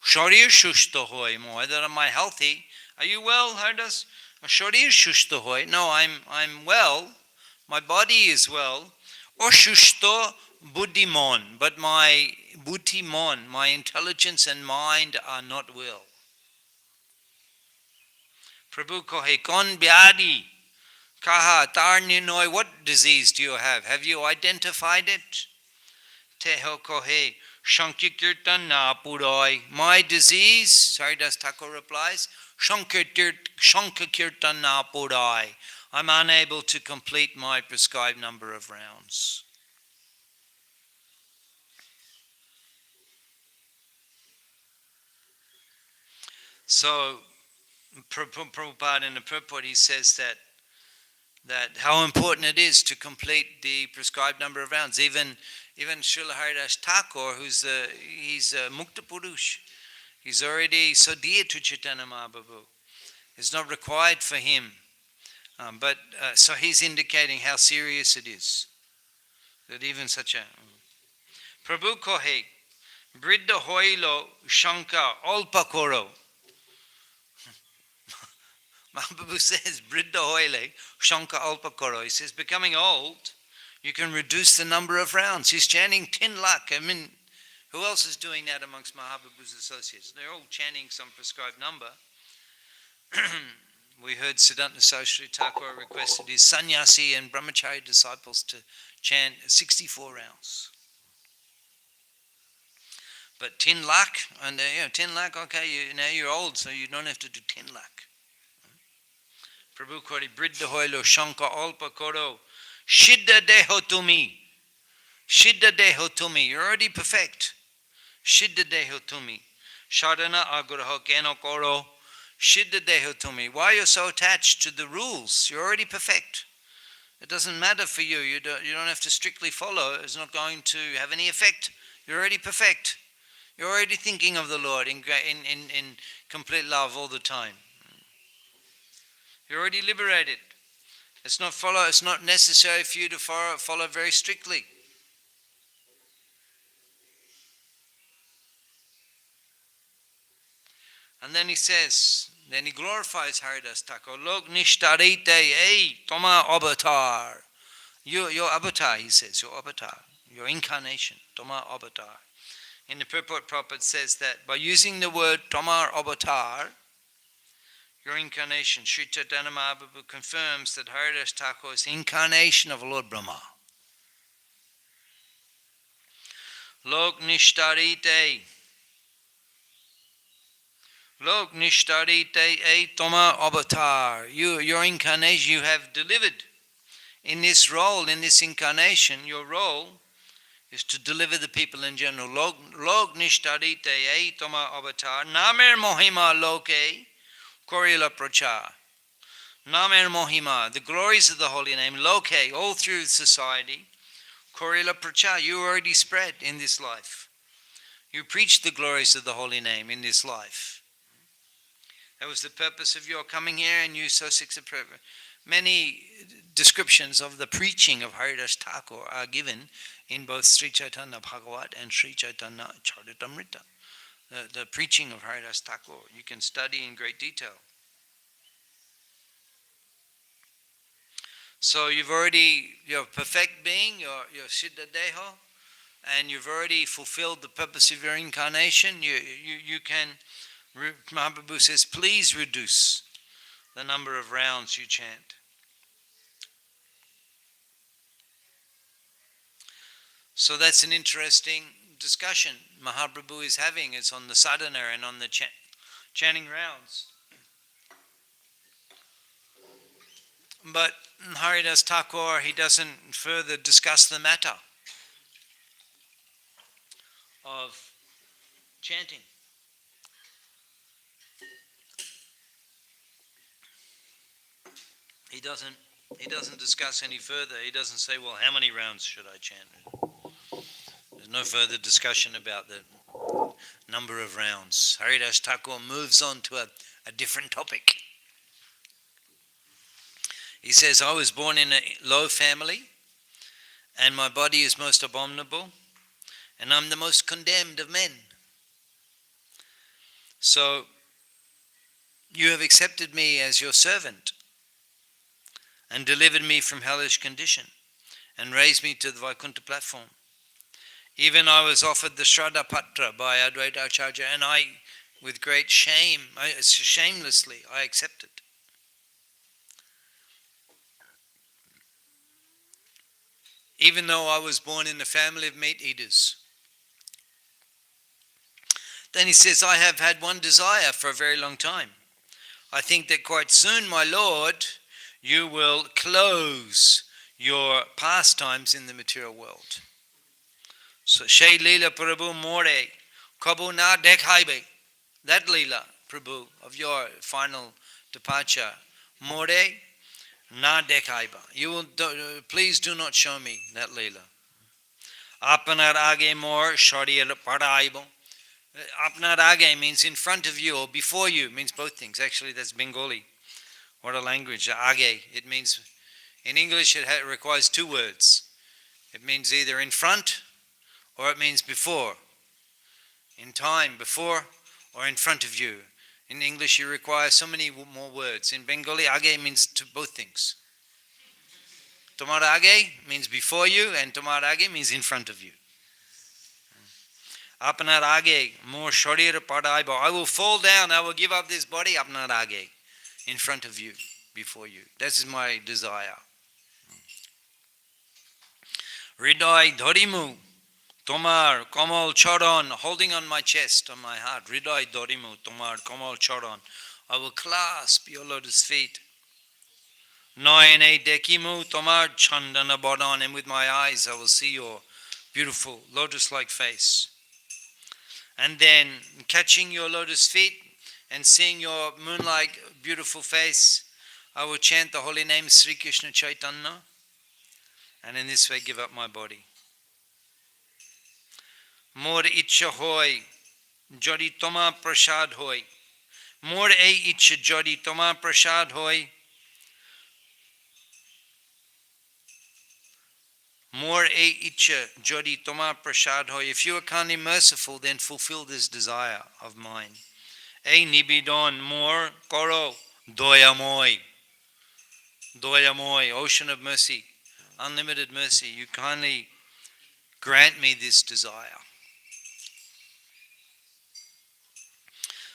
Sharir shushta hoy more. That am I healthy? Are you well, Haridas? Sharir shushta hoy. No, I'm well. My body is well. Or shushta buddhimon, but my buddhimon, my intelligence and mind are not well. Prabhu kohe kon byadi kaha tar ninoy, what disease do you have? Have you identified it? Teho kohe shankirtan na puroy. My disease, Haridas Thakur replies, shankirtan na puroy. I'm unable to complete my prescribed number of rounds. So, Prabhupada in the purport, he says that how important it is to complete the prescribed number of rounds. Even Srila Haridas Thakur, he's a Mukta Purush, he's already so dear to Chaitanya Mahaprabhu. It's not required for him. So he's indicating how serious it is. That even such a... Prabhu kohe, Briddha hoilo shanka alpa koro. Mahaprabhu says, Briddha hoile shanka alpa koro. He says, becoming old, you can reduce the number of rounds. He's chanting 10 lakh. I mean, who else is doing that amongst Mahaprabhu's associates? They're all chanting some prescribed number. We heard Siddhanta Saraswati Thakur requested his sannyasi and brahmachari disciples to chant 64 rounds. But 10 lakh, and 10 lakh, okay, now you're old, so you don't have to do 10 lakh. Prabhu Kori Briddha Hoilo Shanka Alpa Koro Shiddha Deho Tumi. Shiddha Deho Tumi. You're already perfect. Shiddha Deho Tumi. Shadana Agraha Keno Koro. Shiddha Deho Tumi. Why you're so attached to the rules? You're already perfect. It doesn't matter for you. You don't have to strictly follow. It's not going to have any effect. You're already perfect. You're already thinking of the Lord in complete love all the time. You're already liberated. It's not necessary for you to follow very strictly. And then he glorifies Haridas Thakur. Lok nishtarite ei toma avatar. Your avatar, he says, your avatar, your incarnation, Tomar avatar. In the purport, Prabhupada says that by using the word Tomar avatar, your incarnation, Sri Chaitanya Mahaprabhu confirms that Haridas Thakur is the incarnation of Lord Brahma. Lok nishtarite ei Tomar avatar. Your incarnation, you have delivered. In this role, in this incarnation, your role is to deliver the people in general. Log nishtarite ei toma avatar. Namer mohima loke korila prachar. Namer mohima, the glories of the holy name, loke, all through society. Korila prachar, you already spread in this life. You preach the glories of the holy name in this life. That was the purpose of your coming here, and you so many descriptions of the preaching of Haridas Thakur are given in both Sri Chaitanya Bhagavat and Sri Chaitanya Charitamrita. The preaching of Haridas Thakur you can study in great detail. So you're a perfect being, you're Siddha Deho, and you've already fulfilled the purpose of your incarnation. You can, Mahaprabhu says, please reduce the number of rounds you chant. So that's an interesting discussion Mahaprabhu is having. It's on the sadhana and on the chanting rounds. But Haridas Thakur, he doesn't further discuss the matter of chanting. He doesn't discuss any further. He doesn't say, well, how many rounds should I chant? There's no further discussion about the number of rounds. Haridas Thakur moves on to a different topic. He says, I was born in a low family, and my body is most abominable, and I'm the most condemned of men. So, you have accepted me as your servant, and delivered me from hellish condition, and raised me to the Vaikuntha platform. Even I was offered the Shraddha Patra by Advaita Acharya, and I, with great shame, shamelessly, I accepted. Even though I was born in a family of meat eaters. Then he says, I have had one desire for a very long time. I think that quite soon, my Lord, you will close your pastimes in the material world. So, Shay Leela Prabhu More, Kabu Na Dekhaibe, that Leela Prabhu of your final departure, More Na Dekhaiba. You will please do not show me that Leela. Apnar Age More Sharir Paraibo. Apnar Age means in front of you or before you, means both things. Actually, that's Bengali. What a language. Age, it means, in English, it requires two words. It means either in front or it means before. In time, before or in front of you. In English, you require so many more words. In Bengali, age means both things. Tomar age means before you, and tomar age means in front of you. Apnar age, more sharir padaibo. I will fall down, I will give up this body, apnar age, in front of you, before you. That is my desire. Hridai dharimu, tomar kamal charan, holding on my chest, on my heart. Hridai dharimu, tomar kamal charan. I will clasp your lotus feet. Noyane dekimu tomar chandana badan, and with my eyes I will see your beautiful lotus-like face. And then catching your lotus feet and seeing your moon-like beautiful face, I will chant the holy name Sri Krishna Chaitanya, and in this way give up my body. Mor ichha hoy, jodi toma prasad hoy. Mor e ichha jodi toma prasad hoy. More e icha jodi toma prasad hoy. If you are kindly merciful, then fulfill this desire of mine. E nibidon more koro doyamoy. Doyamoy, ocean of mercy, unlimited mercy. You kindly grant me this desire.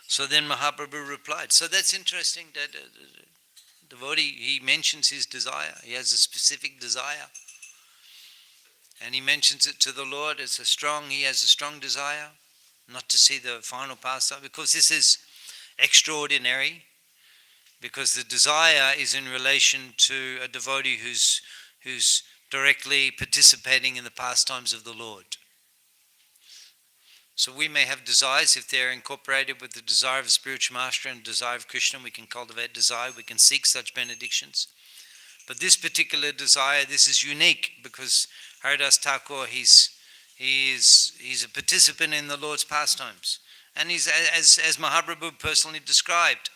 So then Mahaprabhu replied. So that's interesting that the devotee, he mentions his desire. He has a specific desire. And he mentions it to the Lord as he has a strong desire not to see the final pastime, because this is extraordinary, because the desire is in relation to a devotee who's directly participating in the pastimes of the Lord. So we may have desires, if they're incorporated with the desire of a spiritual master and the desire of Krishna, we can cultivate desire, we can seek such benedictions. But this particular desire, this is unique, because Haridas Thakur, he's a participant in the Lord's pastimes. And he's, as Mahaprabhu personally described,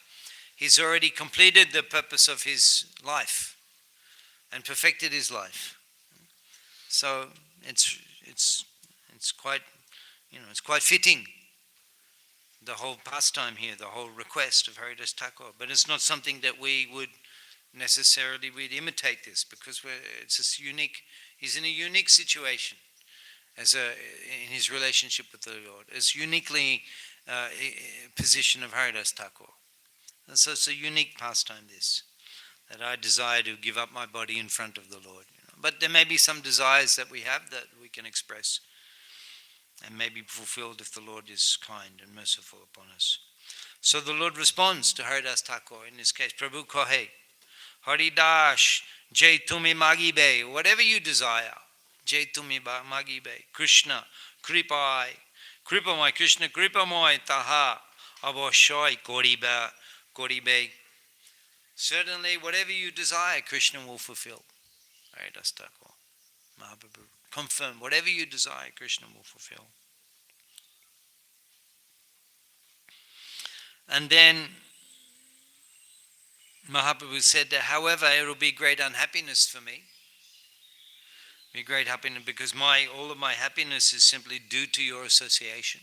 he's already completed the purpose of his life and perfected his life. So it's quite, it's quite fitting, the whole pastime here, the whole request of Haridas Thakur. But it's not something that we'd imitate this, because he's in a unique situation in his relationship with the Lord. It's uniquely position of Haridas Thakur. And so it's a unique pastime, this, that I desire to give up my body in front of the Lord. But there may be some desires that we have that we can express and may be fulfilled if the Lord is kind and merciful upon us. So the Lord responds to Haridas Thakur, in this case, Prabhu Kohe, Haridas, Jai Tumi Magibe, whatever you desire, Jai Tumi Magibe, Krishna, Kripai, Kripa Moy, Krishna, Kripa Moy, Taha, Aboshoy, Koribe. Certainly, whatever you desire, Krishna will fulfill. Haridas Thakur, Mahaprabhu, confirm, whatever you desire, Krishna will fulfill. And then Mahaprabhu said that, however, it will be great unhappiness for me. Be great happiness, because all of my happiness is simply due to your association.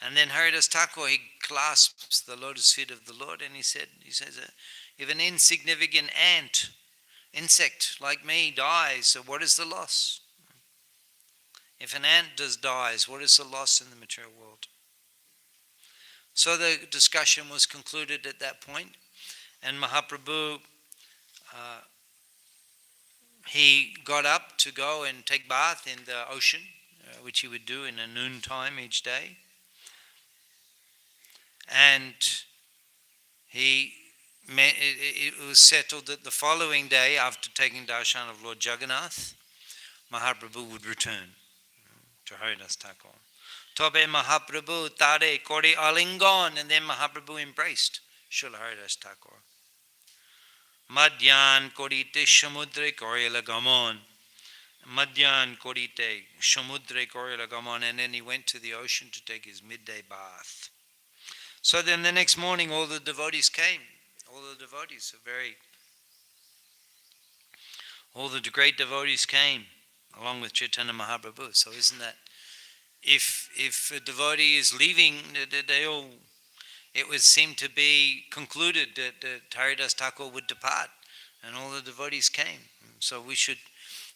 And then Haridas Thakur, he clasps the lotus feet of the Lord, and he says, if an insignificant ant insect like me dies, so what is the loss? If an ant dies, what is the loss in the material world? So the discussion was concluded at that point, and Mahaprabhu, he got up to go and take bath in the ocean, which he would do in a noon time each day. And it was settled that the following day, after taking darshan of Lord Jagannath, Mahaprabhu would return to Haridas Thakur. Tobe Mahaprabhu tare kore alingon, and then Mahaprabhu embraced Srila Haridas Thakur. Madhyan korite samudre korela gamon. Madhyan korite samudre korela gamon, and then he went to the ocean to take his midday bath. So then the next morning all the devotees came. All the great devotees came along with Chaitanya Mahaprabhu. So isn't that, if a devotee is leaving, it would seem to be concluded that Haridas Thakur would depart, and all the devotees came. So we should,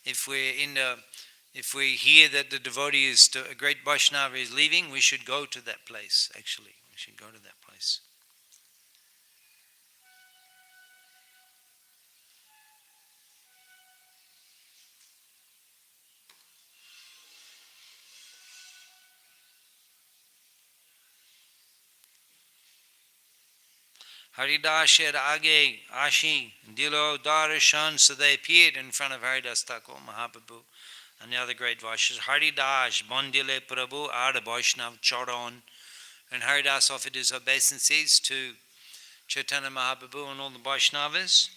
if we hear that the devotee is, a great Vaishnava is leaving, we should go to that place. Actually, we should go to that place. Haridasher Age Ashi Dilo Darshan, so they appeared in front of Haridas Thakur Mahaprabhu and the other great Vaishnavas. Haridas Bandile Prabhu Ada Vaishnav Charan, and Haridas offered his obeisances to Chaitanya Mahaprabhu and all the Vaishnavas.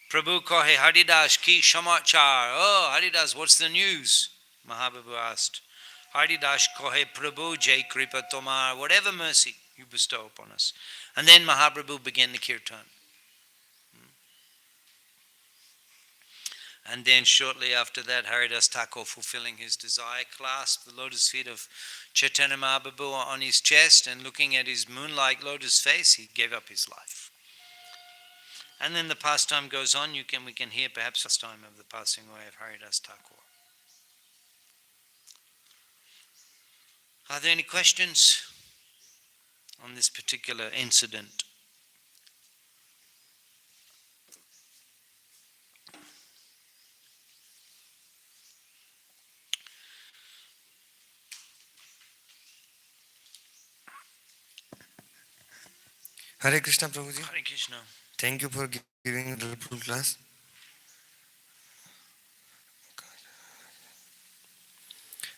Prabhu Kohe Haridas Ki Shamachar. Oh, Haridas, what's the news? Mahaprabhu asked. Haridas Kohe Prabhu Jai Kripa Tomar, whatever mercy you bestow upon us. And then Mahaprabhu began the kirtan. And then shortly after that, Haridas Thakur, fulfilling his desire, clasped the lotus feet of Chaitanya Mahaprabhu on his chest, and looking at his moon-like lotus face, he gave up his life. And then the pastime goes on. We can hear perhaps the pastime of the passing away of Haridas Thakur. Are there any questions on this particular incident? Hare Krishna, Prabhuji. Hare Krishna. Thank you for giving a wonderful class.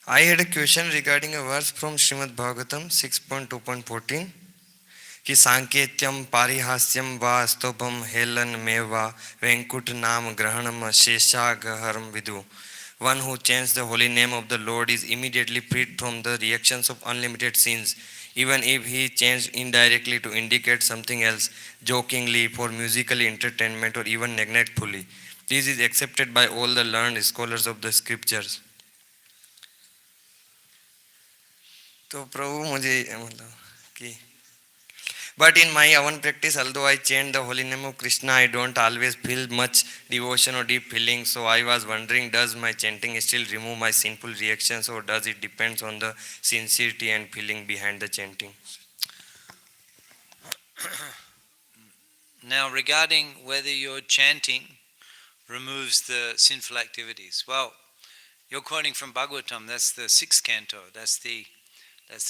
I had a question regarding a verse from Srimad Bhagavatam 6.2.14 कि सांकेत्यम पारिहास्यम वा स्तोभम Helen मेवा वेंकुट नाम ग्रहणम शेषागहरम विदु. One who chants the holy name of the Lord is immediately freed from the reactions of unlimited sins, even if he chants indirectly to indicate something else, jokingly, for musical entertainment, or even neglectfully. This is accepted by all the learned scholars of the scriptures. तो प्रभु मुझे मतलब कि but in my own practice, although I chant the holy name of Krishna, I don't always feel much devotion or deep feeling. So I was wondering, does my chanting still remove my sinful reactions, or does it depend on the sincerity and feeling behind the chanting? Now, regarding whether your chanting removes the sinful activities, well, you're quoting from Bhagavatam. That's the 6th canto. That's the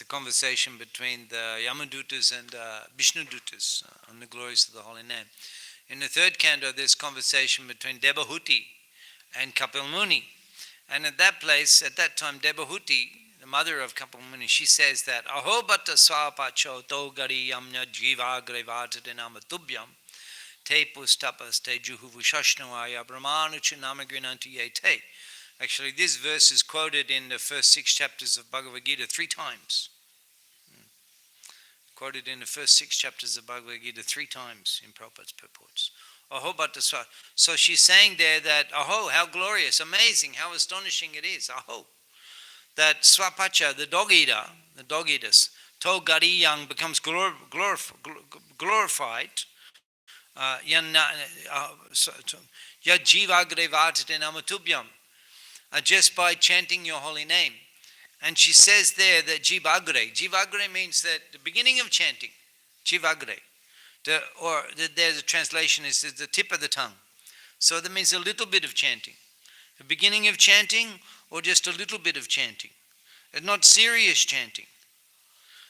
conversation between the Yamadutas and Vishnudutas on the glories of the holy name. In the 3rd canto, there's conversation between Debahuti and Kapil Muni. And at that time, Debahuti, the mother of Kapil Muni, she says that Aho bhatta swapacho to gari yamnya jiva grevata tubyam te pustapas te juhuvu shashnavaya brahmanucha namagrinanti ye te. Actually, this verse is quoted in the first 6 chapters of Bhagavad Gita 3 times. Quoted in the first 6 chapters of Bhagavad Gita 3 times in Prabhupada's purports. Aho bhatta swa. So she's saying there that, aho, how glorious, amazing, how astonishing it is, aho. That swapacha, the dog eaters, to gari yang becomes glorified Yad jivagre vartate namatubhyam, just by chanting your holy name. And she says there that jivagre means that the beginning of chanting, jivagre, there's a translation is the tip of the tongue. So that means a little bit of chanting. The beginning of chanting or just a little bit of chanting. And not serious chanting.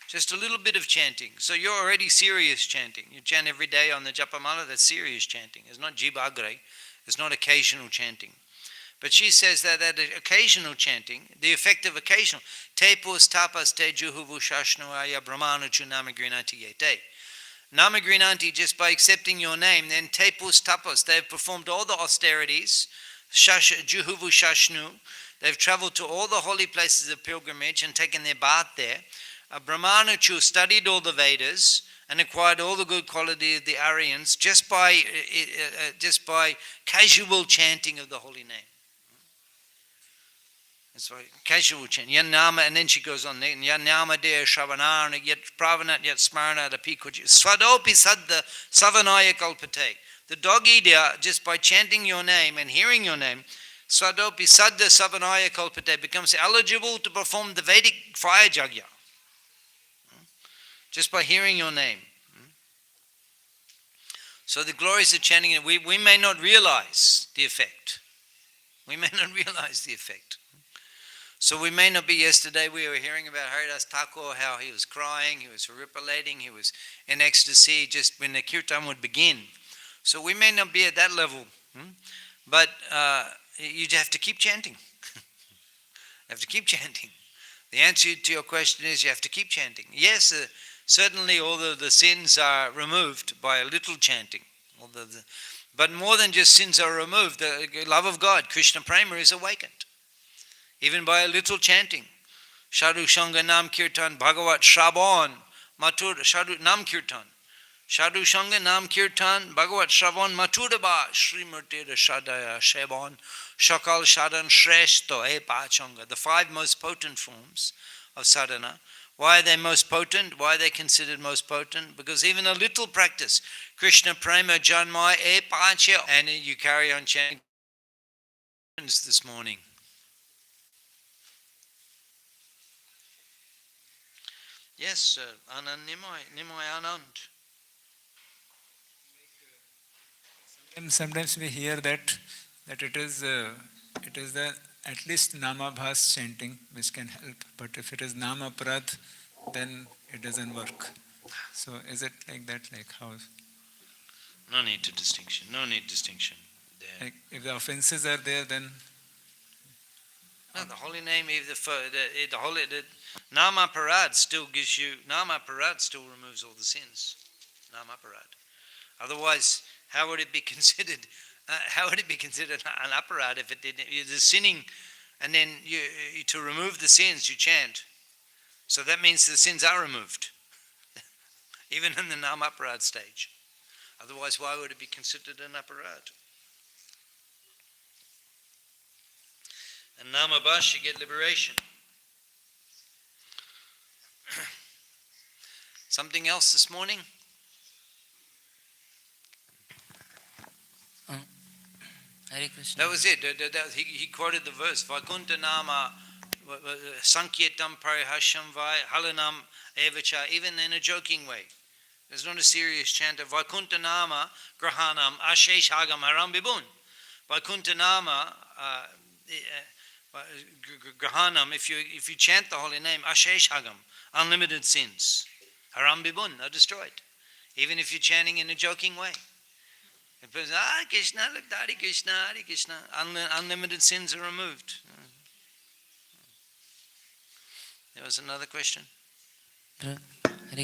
Just a little bit of chanting. So you're already serious chanting. You chant every day on the Japamala, that's serious chanting. It's not jibagre. It's not occasional chanting. But she says that occasional chanting, the effect of occasional, tepus tapas te juhuvu shashnuaya brahmanuchu namagrinanti yete. Namagrinanti, just by accepting your name, then tepus tapas, they've performed all the austerities, juhuvu shashnu, they've traveled to all the holy places of pilgrimage and taken their bath there. Brahmanuchu studied all the Vedas and acquired all the good quality of the Aryans just by casual chanting of the holy name. That's why casual chant. Yanama, and then she goes on. Yanama de Shravanarna, yet Pravanat, yet Smarna, the Pikuji. Swadopi Sadda Savanaya Kalpate. The dog eater, just by chanting your name and hearing your name, Swadopi Sadda Savanaya Kalpate, becomes eligible to perform the Vedic fire jagya. Just by hearing your name. So the glories of chanting, we may not realize the effect. We may not realize the effect. So we may not be, yesterday we were hearing about Haridas Thakur, how he was crying, he was hyperventilating, he was in ecstasy just when the kirtan would begin. So we may not be at that level, but you have to keep chanting. You have to keep chanting. The answer to your question is you have to keep chanting. Yes, certainly all of the sins are removed by a little chanting. But more than just sins are removed, the love of God, Krishna Prema, is awakened. Even by a little chanting. Sadhu Shanga Nam Kirtan Bhagavat Shravan Matur Sadhu Nam Kirtan. Sadhu Shanga Nam Kirtan Bhagavat Shravan Maturaba Srimurti Shadaya Shevan Shakal Shadan Shreshto E Pachanga. The 5 most potent forms of sadhana. Why are they most potent? Why are they considered most potent? Because even a little practice, Krishna Prema Janmai E Pancha, and you carry on chanting this morning. Yes, Anand Nimai Anand. Sometimes we hear that it is the at least Namabhas chanting which can help, but if it is Namaprad, then it doesn't work. So is it like that? Like how? No need to distinction. No need distinction there. Like if the offenses are there, then no, the holy name, if the Namaparad still gives you, Namaparad still removes all the sins. Namaparad. Otherwise, how would it be considered? How would it be considered an aparad if it didn't? You're sinning, and then to remove the sins, you chant. So that means the sins are removed, even in the Namaparad stage. Otherwise, why would it be considered an aparad? And Namabhash, you get liberation. Something else this morning? Hare Krishna. That was it. He quoted the verse. Vakunta nama sankyetam parihasham vai halanam evacha, even in a joking way. There's not a serious chant of Vakunta nama grahanam ashesh hagam haram bibun. Vakunta nama grahanam, if you chant the holy name, ashesh hagam, unlimited sins, haram bibun, are destroyed. Even if you're chanting in a joking way. It says, Krishna, look, Hare Krishna, Hare Krishna. Unlimited sins are removed. There was another question. Hare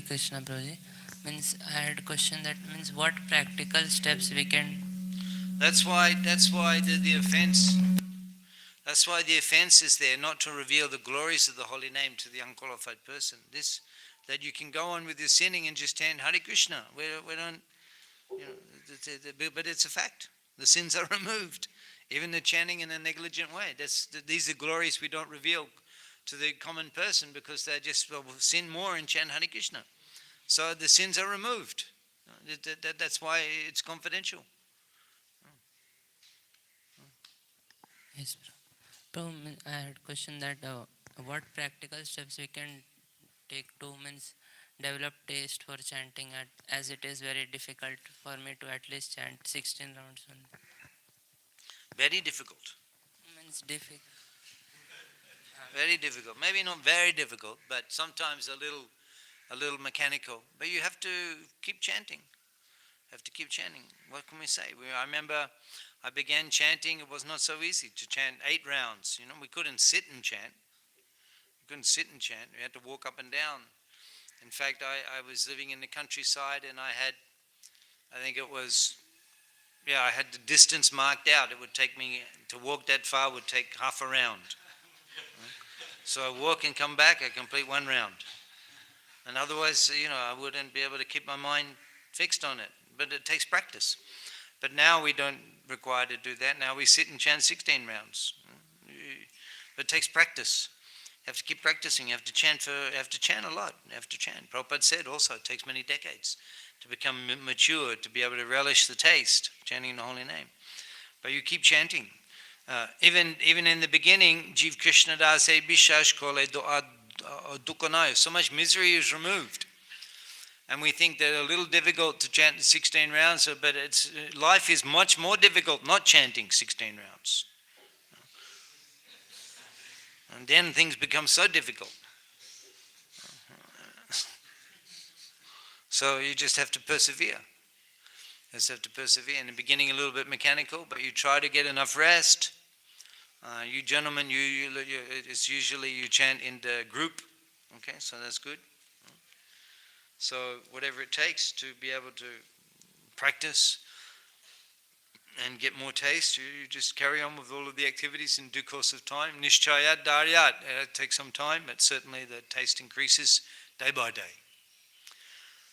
Krishna, Prabhuji. Means I had a question that means what practical steps we can. That's why the offense. That's why the offense is there, not to reveal the glories of the holy name to the unqualified person. That you can go on with your sinning and just chant Hare Krishna. We don't. But it's a fact. The sins are removed. Even the chanting in a negligent way. These are glories we don't reveal to the common person because they just sin more and chant Hare Krishna. So the sins are removed. That's why it's confidential. Yes, bro. I had question that what practical steps we can take to develop taste for chanting as it is very difficult for me to at least chant 16 rounds only. Very difficult. Difficult. Very difficult. Maybe not very difficult, but sometimes a little mechanical. But you have to keep chanting. Have to keep chanting. What can we say? I remember I began chanting. It was not so easy to chant 8 rounds. We couldn't sit and chant. We couldn't sit and chant. We had to walk up and down. In fact, I was living in the countryside, and I think it was, I had the distance marked out. It would take me, to walk that far would take half a round. So I walk and come back, I complete 1 round. And otherwise, I wouldn't be able to keep my mind fixed on it. But it takes practice. But now we don't require to do that. Now we sit and chant 16 rounds. But it takes practice. You have to keep practicing. You have to chant a lot. You have to chant. Prabhupada said also it takes many decades to become mature, to be able to relish the taste, chanting the holy name. But you keep chanting. Even in the beginning, Jiv Krishna Das say Bishash Kole Dukanayo. So much misery is removed. And we think that it's a little difficult to chant 16 rounds, but life is much more difficult not chanting 16 rounds. And then things become so difficult. So you just have to persevere. You just have to persevere. In the beginning, a little bit mechanical, but you try to get enough rest. You gentlemen, it's usually you chant in the group. Okay, so that's good. So whatever it takes to be able to practice and get more taste, you just carry on with all of the activities in due course of time. Nishchayat Daryat, it takes some time, but certainly the taste increases day by day.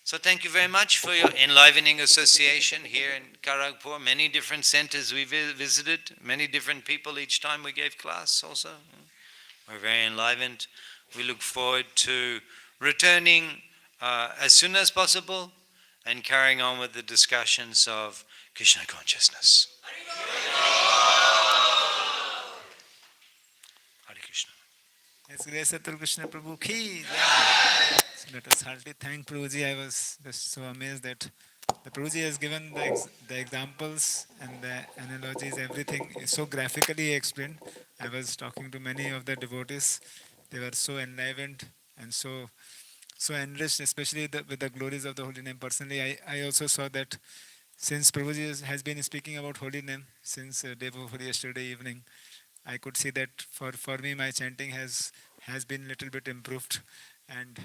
So thank you very much for your enlivening association here in Kharagpur. Many different centers we visited, many different people each time we gave class also. We're very enlivened. We look forward to returning as soon as possible and carrying on with the discussions of Krishna consciousness. Hare Krishna. Yes, Grace Atul Krishna Prabhu ki. So let us heartily thank Prabhuji. I was just so amazed that the Prabhuji has given the examples and the analogies, everything is so graphically explained. I was talking to many of the devotees. They were so enlivened and so enriched, especially with the glories of the holy name. Personally, I also saw that since Prabhuji has been speaking about holy name since day before yesterday evening, I could see that for me my chanting has been little bit improved, and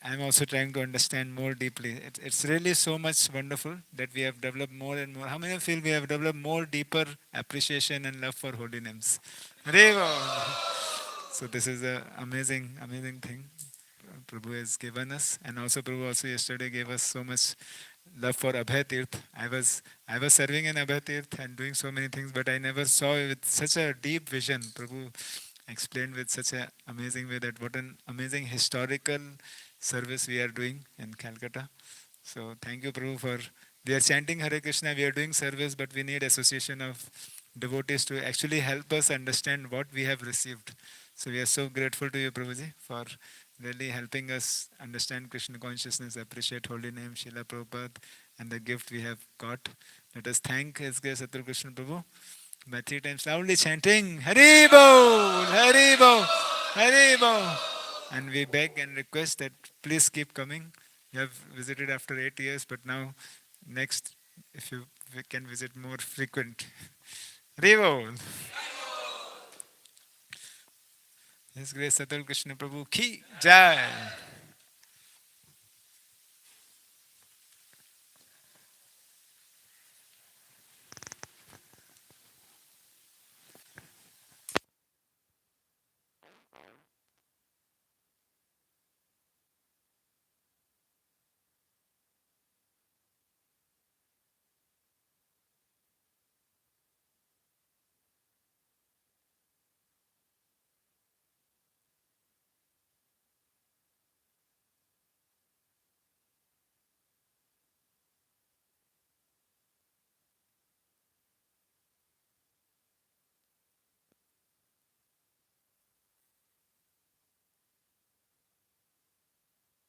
I'm also trying to understand more deeply. It's really so much wonderful that we have developed more and more. How many feel we have developed more deeper appreciation and love for holy names? So this is an amazing thing Prabhu has given us, and also Prabhu also yesterday gave us so much love for Abhay Tirth. I was serving in Abhay Tirth and doing so many things, but I never saw with such a deep vision. Prabhu explained with such an amazing way that what an amazing historical service we are doing in Calcutta. So thank you, Prabhu, for we are chanting Hare Krishna, we are doing service, but we need association of devotees to actually help us understand what we have received. So we are so grateful to you, Prabhuji, for really helping us understand Krishna consciousness, appreciate holy name, Srila Prabhupada, and the gift we have got. Let us thank His Grace Atul Krishna Prabhu by 3 times loudly chanting Hari Bol, Hari Bol, Hari Bol. And we beg and request that please keep coming. You have visited after 8 years, but now next, if you can visit more frequent. Hari Bol. His Grace Atul Krishna Prabhu ki jai.